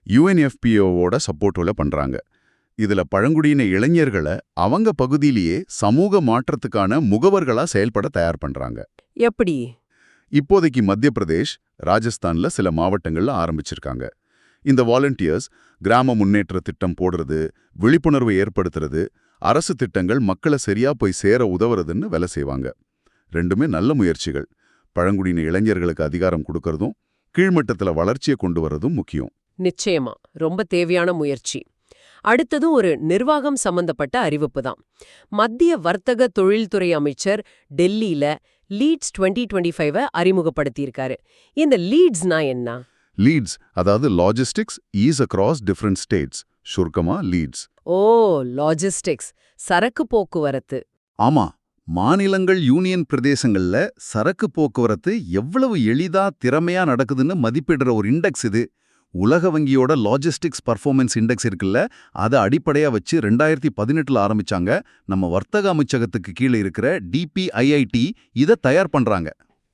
UNFPAவோட சப்போர்ட்டோட பண்றாங்க. இதுல பழங்குடியின இளைஞர்களை அவங்க பகுதியிலேயே சமூக மாற்றத்துக்கான முகவர்களா செயல்பட தயார் பண்றாங்க. எப்படி? இப்போதைக்கு மத்திய பிரதேஷ், ராஜஸ்தான்ல சில மாவட்டங்கள்ல ஆரம்பிச்சிருக்காங்க. இந்த வாலண்டியர்ஸ் கிராம முன்னேற்ற திட்டம் போடுறது, விழிப்புணர்வு ஏற்படுத்துறது, அரசு திட்டங்கள் மக்களை சரியா போய் சேர உதவுறதுன்னு வேலை செய்வாங்க. ரெண்டுமே நல்ல முயற்சிகள். பழங்குடியின இளைஞர்களுக்கு அதிகாரம் கொடுக்கறதும் கீழ்மட்டத்துல வளர்ச்சியை கொண்டு வரதும் முக்கியம். நிச்சயமா ரொம்ப தேவையான முயற்சி. அடுத்ததும் ஒரு நிர்வாகம் சம்பந்தப்பட்ட அறிவிப்பு தான். மத்திய வர்த்தக தொழில்துறை அமைச்சர் டெல்லியில லீட்ஸ் 2025 அறிமுகப்படுத்தியிருக்காரு. இந்த லீட்ஸ்னா என்ன? லீட்ஸ் அதாவது logistics is across different states, சுருக்கமா லீட்ஸ். ஓ, லாஜிஸ்டிக்ஸ், சரக்கு போக்குவரத்து. ஆமா, மாநிலங்கள், யூனியன் பிரதேசங்கள்ல சரக்கு போக்குவரத்து எவ்வளவு எளிதா திறமையா நடக்குதுன்னு மதிப்பிடுற ஒரு இண்டெக்ஸ் இது. உலக வங்கியோட லாஜிஸ்டிக்ஸ் பர்ஃபார்மன்ஸ் இண்டெக்ஸ் இருக்குல்ல, அதை அடிப்படையா வச்சு 2018ல் ஆரம்பிச்சாங்க. நம்ம வர்த்தக அமைச்சகத்துக்கு கீழே இருக்கிற DPIIT இதை தயார் பண்றாங்க.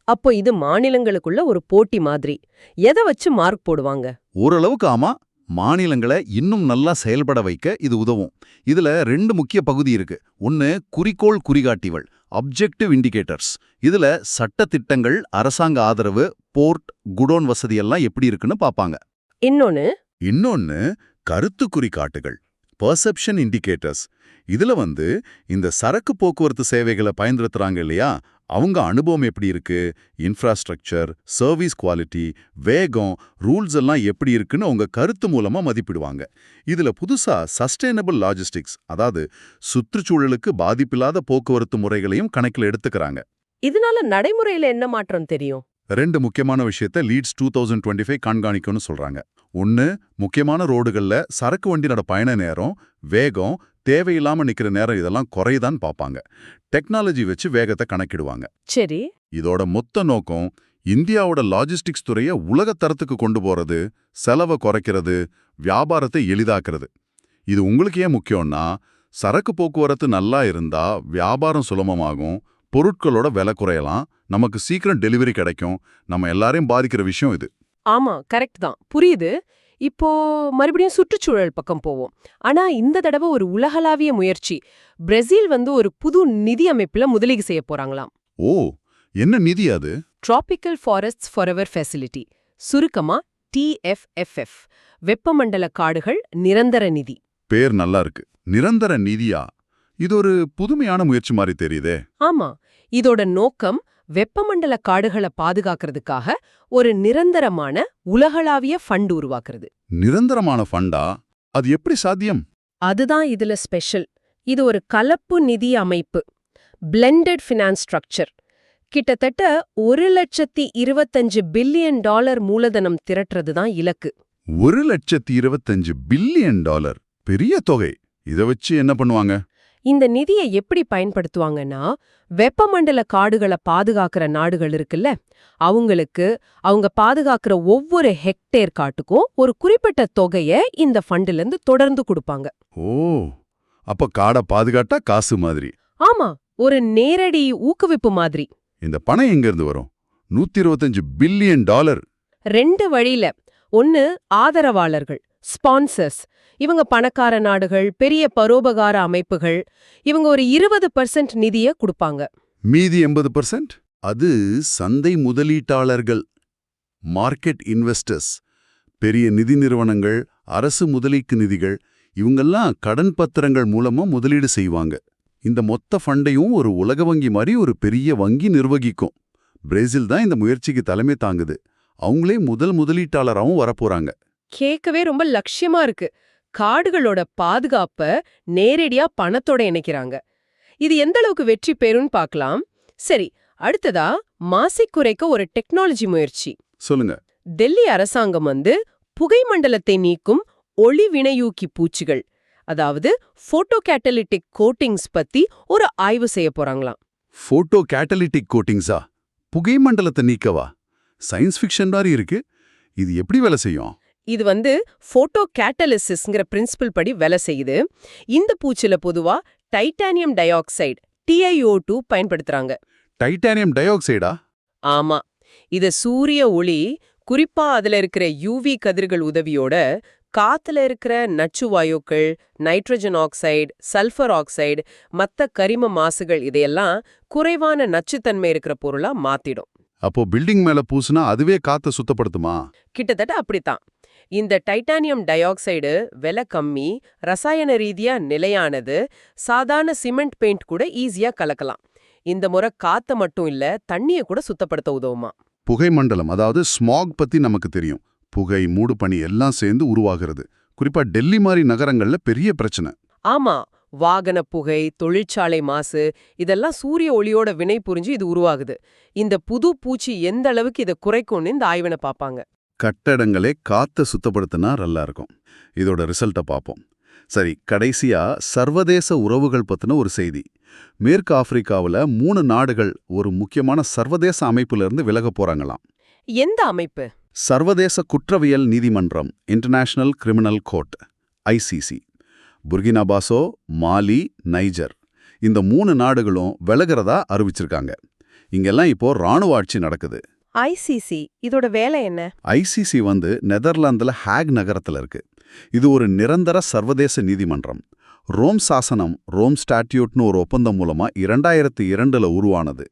அப்போ இது மாநிலங்களுக்குள்ள ஒரு போட்டி மாதிரி. எதை வச்சு மார்க் போடுவாங்க? ஓரளவுக்கு ஆமா. மாநிலங்களை இன்னும் நல்லா செயல்பட வைக்க இது உதவும். இதுல 2 முக்கிய பகுதி இருக்கு. ஒன்னு குறிக்கோள் குறிகாட்டிகள், அப்ஜெக்டிவ் இண்டிகேட்டர்ஸ். இதுல சட்ட திட்டங்கள், அரசாங்க ஆதரவு, போர்ட், குடோன் வசதியெல்லாம் எப்படி இருக்குன்னு பாப்பாங்க. இன்னொன்னு கருத்து குறிகாட்டுகள், பெர்செப்ஷன் இண்டிகேட்டர்ஸ். இதுல இந்த சரக்கு போக்குவரத்து சேவைகளை பயன்படுத்துறாங்க இல்லையா, அவங்க அனுபவம் எப்படி இருக்கு, இன்ஃப்ராஸ்ட்ரக்சர், சர்வீஸ் குவாலிட்டி, வேகம், ரூல்ஸ் எல்லாம் எப்படி இருக்குன்னு உங்க கருத்து மூலமா மதிப்பிடுவாங்க. இதுல புதுசா சஸ்டைனபிள் லாஜிஸ்டிக்ஸ், அதாவது சுற்றுச்சூழலுக்கு பாதிப்பில்லாத போக்குவரத்து முறைகளையும் கணக்கில் எடுத்துக்கிறாங்க. இதனால நடைமுறையில என்ன மாற்றம் தெரியும்? 2 முக்கியமான விஷயத்த லீட்ஸ் 2025 கண்காணிக்கும்னு சொல்றாங்க. ஒன்னு, முக்கியமான ரோடுகள்ல சரக்கு வண்டியோட பயண நேரம், வேகம், தேவையில்லாம நிக்கிற நேரம் இதெல்லாம் குறையுதான்னு பாப்பாங்க. டெக்னாலஜி வச்சு வேகத்தை கணக்கிடுவாங்க. சரி. இதோட மொத்த நோக்கம் இந்தியாவோட லாஜிஸ்டிக்ஸ் துறையை உலகத் தரத்துக்கு கொண்டு போறது, செலவை குறைக்கிறது, வியாபாரத்தை எளிதாக்குறது. இது உங்களுக்கு ஏன் முக்கியம்னா, சரக்கு போக்குவரத்து நல்லா இருந்தா வியாபாரம் சுலபமாகும், பொருட்களோட விலை குறையலாம், நமக்கு சீக்கிரம் டெலிவரி கிடைக்கும், நம்ம எல்லாரையும் பாதிக்கிற விஷயம் இது. ஆமா, கரெக்ட் தான், புரியுது. இப்போ மறுபடியும் சுற்றுச்சூழல் பக்கம் போவோம். ஆனா இந்த தடவை ஒரு உலகளாவிய முயற்சி. பிரேசில் ஒரு புது நிதி அமைப்புல முதலீடு செய்ய போறாங்களாம். ஓ, என்ன நிதி அது? டிராபிக்கல் ஃபாரஸ்ட்ஸ் ஃபாரெவர் ஃபெசிலிட்டி, சுருக்கமா TFFF. வெப்பமண்டல காடுகள் நிரந்தர நிதி. பேர் நல்லா இருக்கு. நிரந்தர நிதியா? இது ஒரு புதுமையான முயற்சி மாதிரி தெரியுதே. ஆமா, இதோட நோக்கம் வெப்பமண்டல காடுகளை பாதுகாக்கிறதுக்காக ஒரு நிரந்தரமான உலகளாவிய ஃபண்ட் உருவாக்குறது. நிரந்தரமான ஃபண்டா? அது எப்படி சாத்தியம்? அதுதான் இதுல ஸ்பெஷல். இது ஒரு கலப்பு நிதி அமைப்பு, பிளெண்டட் ஃபினான்ஸ் ஸ்ட்ரக்சர். கிட்டத்தட்ட $125 பில்லியன் மூலதனம் திரட்டுறது தான் இலக்கு. $125 பில்லியன், பெரிய தொகை. இதை வச்சு என்ன பண்ணுவாங்க? இந்த நிதியை எப்படி பயன்படுத்துவாங்கன்னா, வெப்பமண்டல காடுகளை பாதுகாக்கிற நாடுகள் இருக்குல்ல, அவங்க பாதுகாக்கிற ஒவ்வொரு ஹெக்டேர் காட்டுக்கும் ஒரு குறிப்பிட்ட தொகையை இந்த ஃபண்டில இருந்து தொடர்ந்து கொடுப்பாங்க. ஓ, அப்ப காடை பாதுகாட்டா காசு மாதிரி. ஆமா, ஒரு நேரடி ஊக்குவிப்பு மாதிரி. இந்த பணம் எங்க இருந்து வரும்? $125 பில்லியன். 2 வழியில. ஒன்னு, ஆதரவாளர்கள், ஸ்பான்சர்ஸ். இவங்க பணக்கார நாடுகள், பெரிய பரோபகார அமைப்புகள். இவங்க ஒரு 20% நிதியை கொடுப்பாங்க. மீதி 80%? அது சந்தை முதலீட்டாளர்கள், மார்க்கெட் இன்வெஸ்டர்ஸ், பெரிய நிதி நிறுவனங்கள், அரசு முதலீட்டு நிதிகள். இவங்கெல்லாம் கடன் பத்திரங்கள் மூலமா முதலீடு செய்வாங்க. இந்த மொத்த ஃபண்டையும் ஒரு உலக வங்கி மாதிரி ஒரு பெரிய வங்கி நிர்வகிக்கும். பிரேசில் தான் இந்த முயற்சிக்கு தலைமை தாங்குது. அவங்களே முதலீட்டாளராகவும் வரப்போறாங்க. கேட்கவே ரொம்ப லட்சியமா இருக்கு. காடுகளோட பாதுகாப்ப நேரடியா பணத்தோட இணைக்கிறாங்க. இது எந்த அளவுக்கு வெற்றி பெறும்னு பார்க்கலாம். சரி, அடுத்ததா மாசை குறைக்க ஒரு டெக்னாலஜி முயற்சி. சொல்லுங்க. டெல்லி அரசாங்கம் புகை மண்டலத்தை நீக்கும் ஒளி வினையூக்கி பூச்சிகள், அதாவது போட்டோ கேட்டலிட்டிக் கோட்டிங்ஸ் பத்தி ஒரு ஆய்வு செய்ய போறாங்களாம். போட்டோ கேட்டலிட்டிக் கோட்டிங்ஸா? புகை மண்டலத்தை நீக்கவா? சயின்ஸ் ஃபிக்ஷன் மாதிரி இருக்கு. இது எப்படி வேலை செய்யும்? இது போட்டோ கேட்டலிசிஸ்ங்கிற பிரின்சிபல் படி வேலை செய்யுது. இந்த பூச்சில பொதுவா டைட்டானியம் டை ஆக்சைடு, TiO2 பயன்படுத்துறாங்க. டைட்டானியம் டை ஆக்சைடா? ஆமா, இது சூரிய ஒளி, குறிப்பா அதுல இருக்கிற UV கதிர்கள் உதவியோட காத்துல இருக்கிற நச்சு வாயுக்கள், நைட்ரஜன் ஆக்சைடு, சல்ஃபர் ஆக்சைடு, மத்த கரிம மாசுகள் இதையெல்லாம் குறைவான நச்சுத்தன்மை இருக்கிற பொருளா மாத்திடும். அப்போ பில்டிங் மேல பூசுனா அதுவே காத்த சுத்தப்படுத்துமா? கிட்டத்தட்ட அப்படித்தான். இந்த டைட்டானியம் டை ஆக்சைடு விலை கம்மி, ரசாயன ரீதியா நிலையானது, சாதாரண சிமெண்ட் பெயிண்ட் கூட ஈஸியா கலக்கலாம். இந்த முறை காத்த மட்டும் இல்ல, தண்ணிய கூட சுத்தப்படுத்த உதவுமா. புகை மண்டலம், அதாவது ஸ்மாக் பத்தி நமக்கு தெரியும். புகை, மூடுபனி எல்லாம் சேர்ந்து உருவாகிறது. குறிப்பா டெல்லி மாதிரி நகரங்கள்ல பெரிய பிரச்சனை. ஆமா, வாகன புகை, தொழிற்சாலை மாசு, இதெல்லாம் சூரிய ஒளியோட வினை புரிஞ்சு இது உருவாகுது. இந்த புது பூச்சி எந்த அளவுக்கு இதை குறைக்கும்னு இந்த ஆய்வினை பார்ப்பாங்க. கட்டடங்களே காத்த சுத்தப்படுத்தினா நல்லா இருக்கும். இதோட ரிசல்ட்டை பார்ப்போம். சரி, கடைசியா சர்வதேச உறவுகள் பத்தின ஒரு செய்தி. மேற்கு ஆப்பிரிக்காவில் 3 நாடுகள் ஒரு முக்கியமான சர்வதேச அமைப்புல இருந்து விலக போறாங்களாம். எந்த அமைப்பு? சர்வதேச குற்றவியல் நீதிமன்றம் இன்டர்நேஷனல் கிரிமினல் கோர்ட் ஐசிசி, புர்கினாபாசோ, மாலி, நைஜர் இந்த 3 நாடுகளும் விலகிறதா அறிவிச்சிருக்காங்க. இங்கெல்லாம் இப்போ ராணுவ ஆட்சி நடக்குது. ஐசிசி இதோட வேலை என்ன? ஐசிசி நெதர்லாந்துல ஹேக் நகரத்துல இருக்கு. இது ஒரு நிரந்தர சர்வதேச நீதிமன்றம். ரோம் சாசனம், ரோம் ஸ்டாட்யூட்னு ஒரு ஒப்பந்தம் மூலமா 2002ல உருவானது.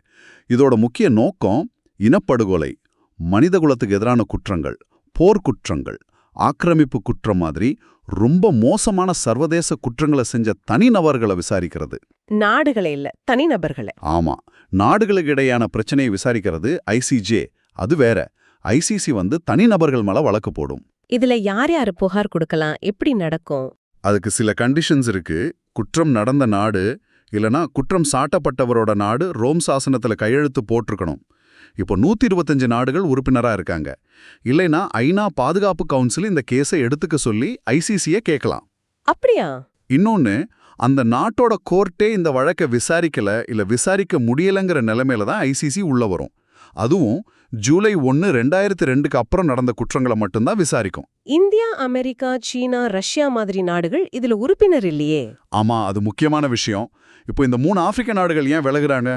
இதோட முக்கிய நோக்கம் இனப்படுகொலை, மனிதகுலத்துக்கு எதிரான குற்றங்கள், போர்க்குற்றங்கள், ஆக்கிரமிப்பு குற்றம் மாதிரி ரொம்ப மோசமான சர்வதேச குற்றங்களை செஞ்ச தனிநபர்களை விசாரிக்கிறது. நாடுகளே இல்ல, தனிநபர்களை. ஆமா, நாடுகளுக்கு இடையான பிரச்சனையை விசாரிக்கிறது ஐசிஜே. அது வேற. ஐசிசி தனிநபர்கள் மேல வழக்கு போடும். இதுல யார் யாரு புகார் கொடுக்கலாம், எப்படி நடக்கும்? அதுக்கு சில கண்டிஷன்ஸ் இருக்கு. குற்றம் நடந்த நாடு இல்லனா குற்றம் சாட்டப்பட்டவரோட நாடு ரோம் சாசனத்துல கையெழுத்து போட்டிருக்கணும். இப்போ 125 நாடுகள் உறுப்பினரா இருக்காங்க. இல்லைனா ஐநா பாதுகாப்பு கவுன்சில் இந்த கேஸை எடுத்துக்க சொல்லி ஐசிசியை கேட்கலாம். அப்படியா? இன்னொன்னு, அந்த நாட்டோட கோர்ட்டே இந்த வழக்கை விசாரிக்கல இல்ல விசாரிக்க முடியலங்கிற நிலைமையில தான் ஐசிசி உள்ள வரும். அதுவும் ஜூலை 1, 2002க்கு அப்புறம் நடந்த குற்றங்களை மட்டும்தான் விசாரிக்கும். இந்தியா, அமெரிக்கா, சீனா, ரஷ்யா மாதிரி நாடுகள் இதுல உறுப்பினர் இல்லையே. ஆமா, அது முக்கியமான விஷயம். இப்போ இந்த 3 ஆப்பிரிக்க நாடுகள் ஏன் விலகுறாங்க?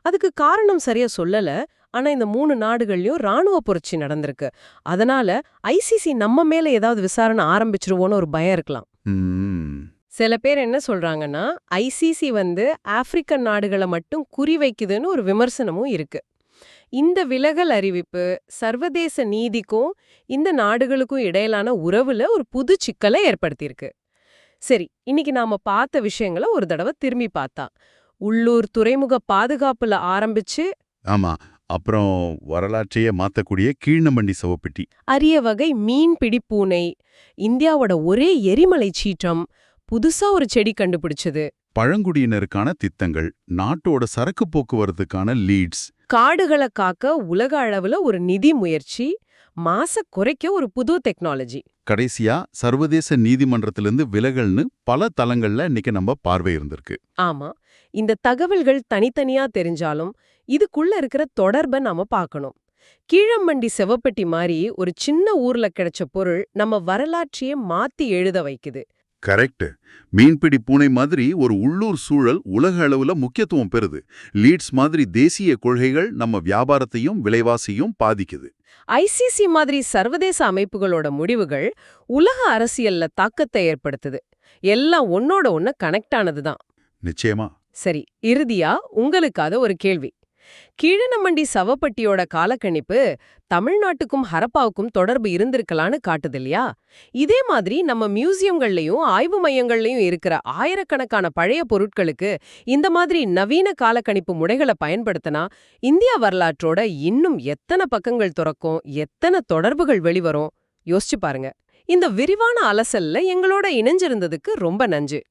அதுக்கு காரணம் சரியா சொல்லல. ஆனா இந்த 3 நாடுகள்லயும் ராணுவ புரட்சி நடந்திருக்கு. அதனால ஐசிசி நம்ம மேல ஏதாவது விசாரணை ஆரம்பிச்சிருவோன்னு ஒரு பயம் இருக்கலாம். சில பேர் என்ன சொல்றாங்கன்னா, ஐசிசி ஆப்பிரிக்க நாடுகளை மட்டும் குறிவைக்குதுன்னு ஒரு விமர்சனமும் இருக்கு. இந்த விலகல் அறிவிப்பு சர்வதேச நீதிக்கும் இந்த நாடுகளுக்கும் இடையிலான உறவுல ஒரு புது சிக்கலை ஏற்படுத்தியிருக்கு. சரி, இன்னைக்கு நாம பார்த்த விஷயங்களை ஒரு தடவை திரும்பி பார்த்தா, உள்ளூர் துறைமுக பாதுகாப்புல ஆரம்பிச்சு, ஆமா, அப்புறம் வரலாற்றையே மாத்தக்கூடிய கீழ்நம்பண்டி சவப்பெட்டி, அரிய வகை மீன் பிடிப்பூனை, இந்தியாவோட ஒரே எரிமலை சீற்றம், புதுசா ஒரு செடி கண்டுபிடிச்சது, பழங்குடியினருக்கான திட்டங்கள், நாட்டோட சரக்கு போக்குவரத்துக்கான லீட்ஸ், காடுகளை காக்க உலக அளவுல ஒரு நிதி முயற்சி, மாச குறைக்க ஒரு புது டெக்னாலஜி, கடைசியா சர்வதேச நீதிமன்றத்திலிருந்து விலகல்னு பல தளங்கள்ல இன்னைக்கு நம்ம பார்வை இருந்திருக்கு. ஆமா, இந்த தகவல்கள் தனித்தனியா தெரிஞ்சாலும் இதுக்குள்ள இருக்கிற தொடர்பை நாம பார்க்கணும். கீழம்பண்டி செவப்பெட்டி மாதிரி ஒரு சின்ன ஊர்ல கிடைச்ச பொருள் நம்ம வரலாற்றையே மாத்தி எழுத வைக்குது. கரெக்ட். மீன்பிடி பூனை மாதிரி ஒரு உள்ளூர் சூழல் உலக அளவுல முக்கியத்துவம் பெறுது. லீட்ஸ் மாதிரி தேசிய கொள்கைகள் நம்ம வியாபாரத்தையும் விலைவாசியும் பாதிக்குது. ஐசிசி மாதிரி சர்வதேச அமைப்புகளோட முடிவுகள் உலக அரசியல்ல தாக்கத்தை ஏற்படுத்துது. எல்லாம் ஒன்னோட ஒன்னு கனெக்ட் ஆனதுதான். நிச்சயமா. சரி, இறுதியா உங்களுக்காக ஒரு கேள்வி. கீழனமண்டி சவப்பட்டியோட காலக்கணிப்பு தமிழ்நாட்டுக்கும் ஹரப்பாவுக்கும் தொடர்பு இருந்திருக்கலான்னு காட்டுது இல்லையா? இதே மாதிரி நம்ம மியூசியங்கள்லயும் ஆய்வு மையங்கள்லயும் இருக்கிற ஆயிரக்கணக்கான பழைய பொருட்களுக்கு இந்த மாதிரி நவீன காலக்கணிப்பு முறைகளை பயன்படுத்தினா இந்தியா வரலாற்றோட இன்னும் எத்தனை பக்கங்கள் துறக்கும், எத்தனை தொடர்புகள் வெளிவரும்? யோசிச்சு பாருங்க. இந்த விரிவான அலசல்ல எங்களோட இணைஞ்சிருந்ததுக்கு ரொம்ப நன்றி.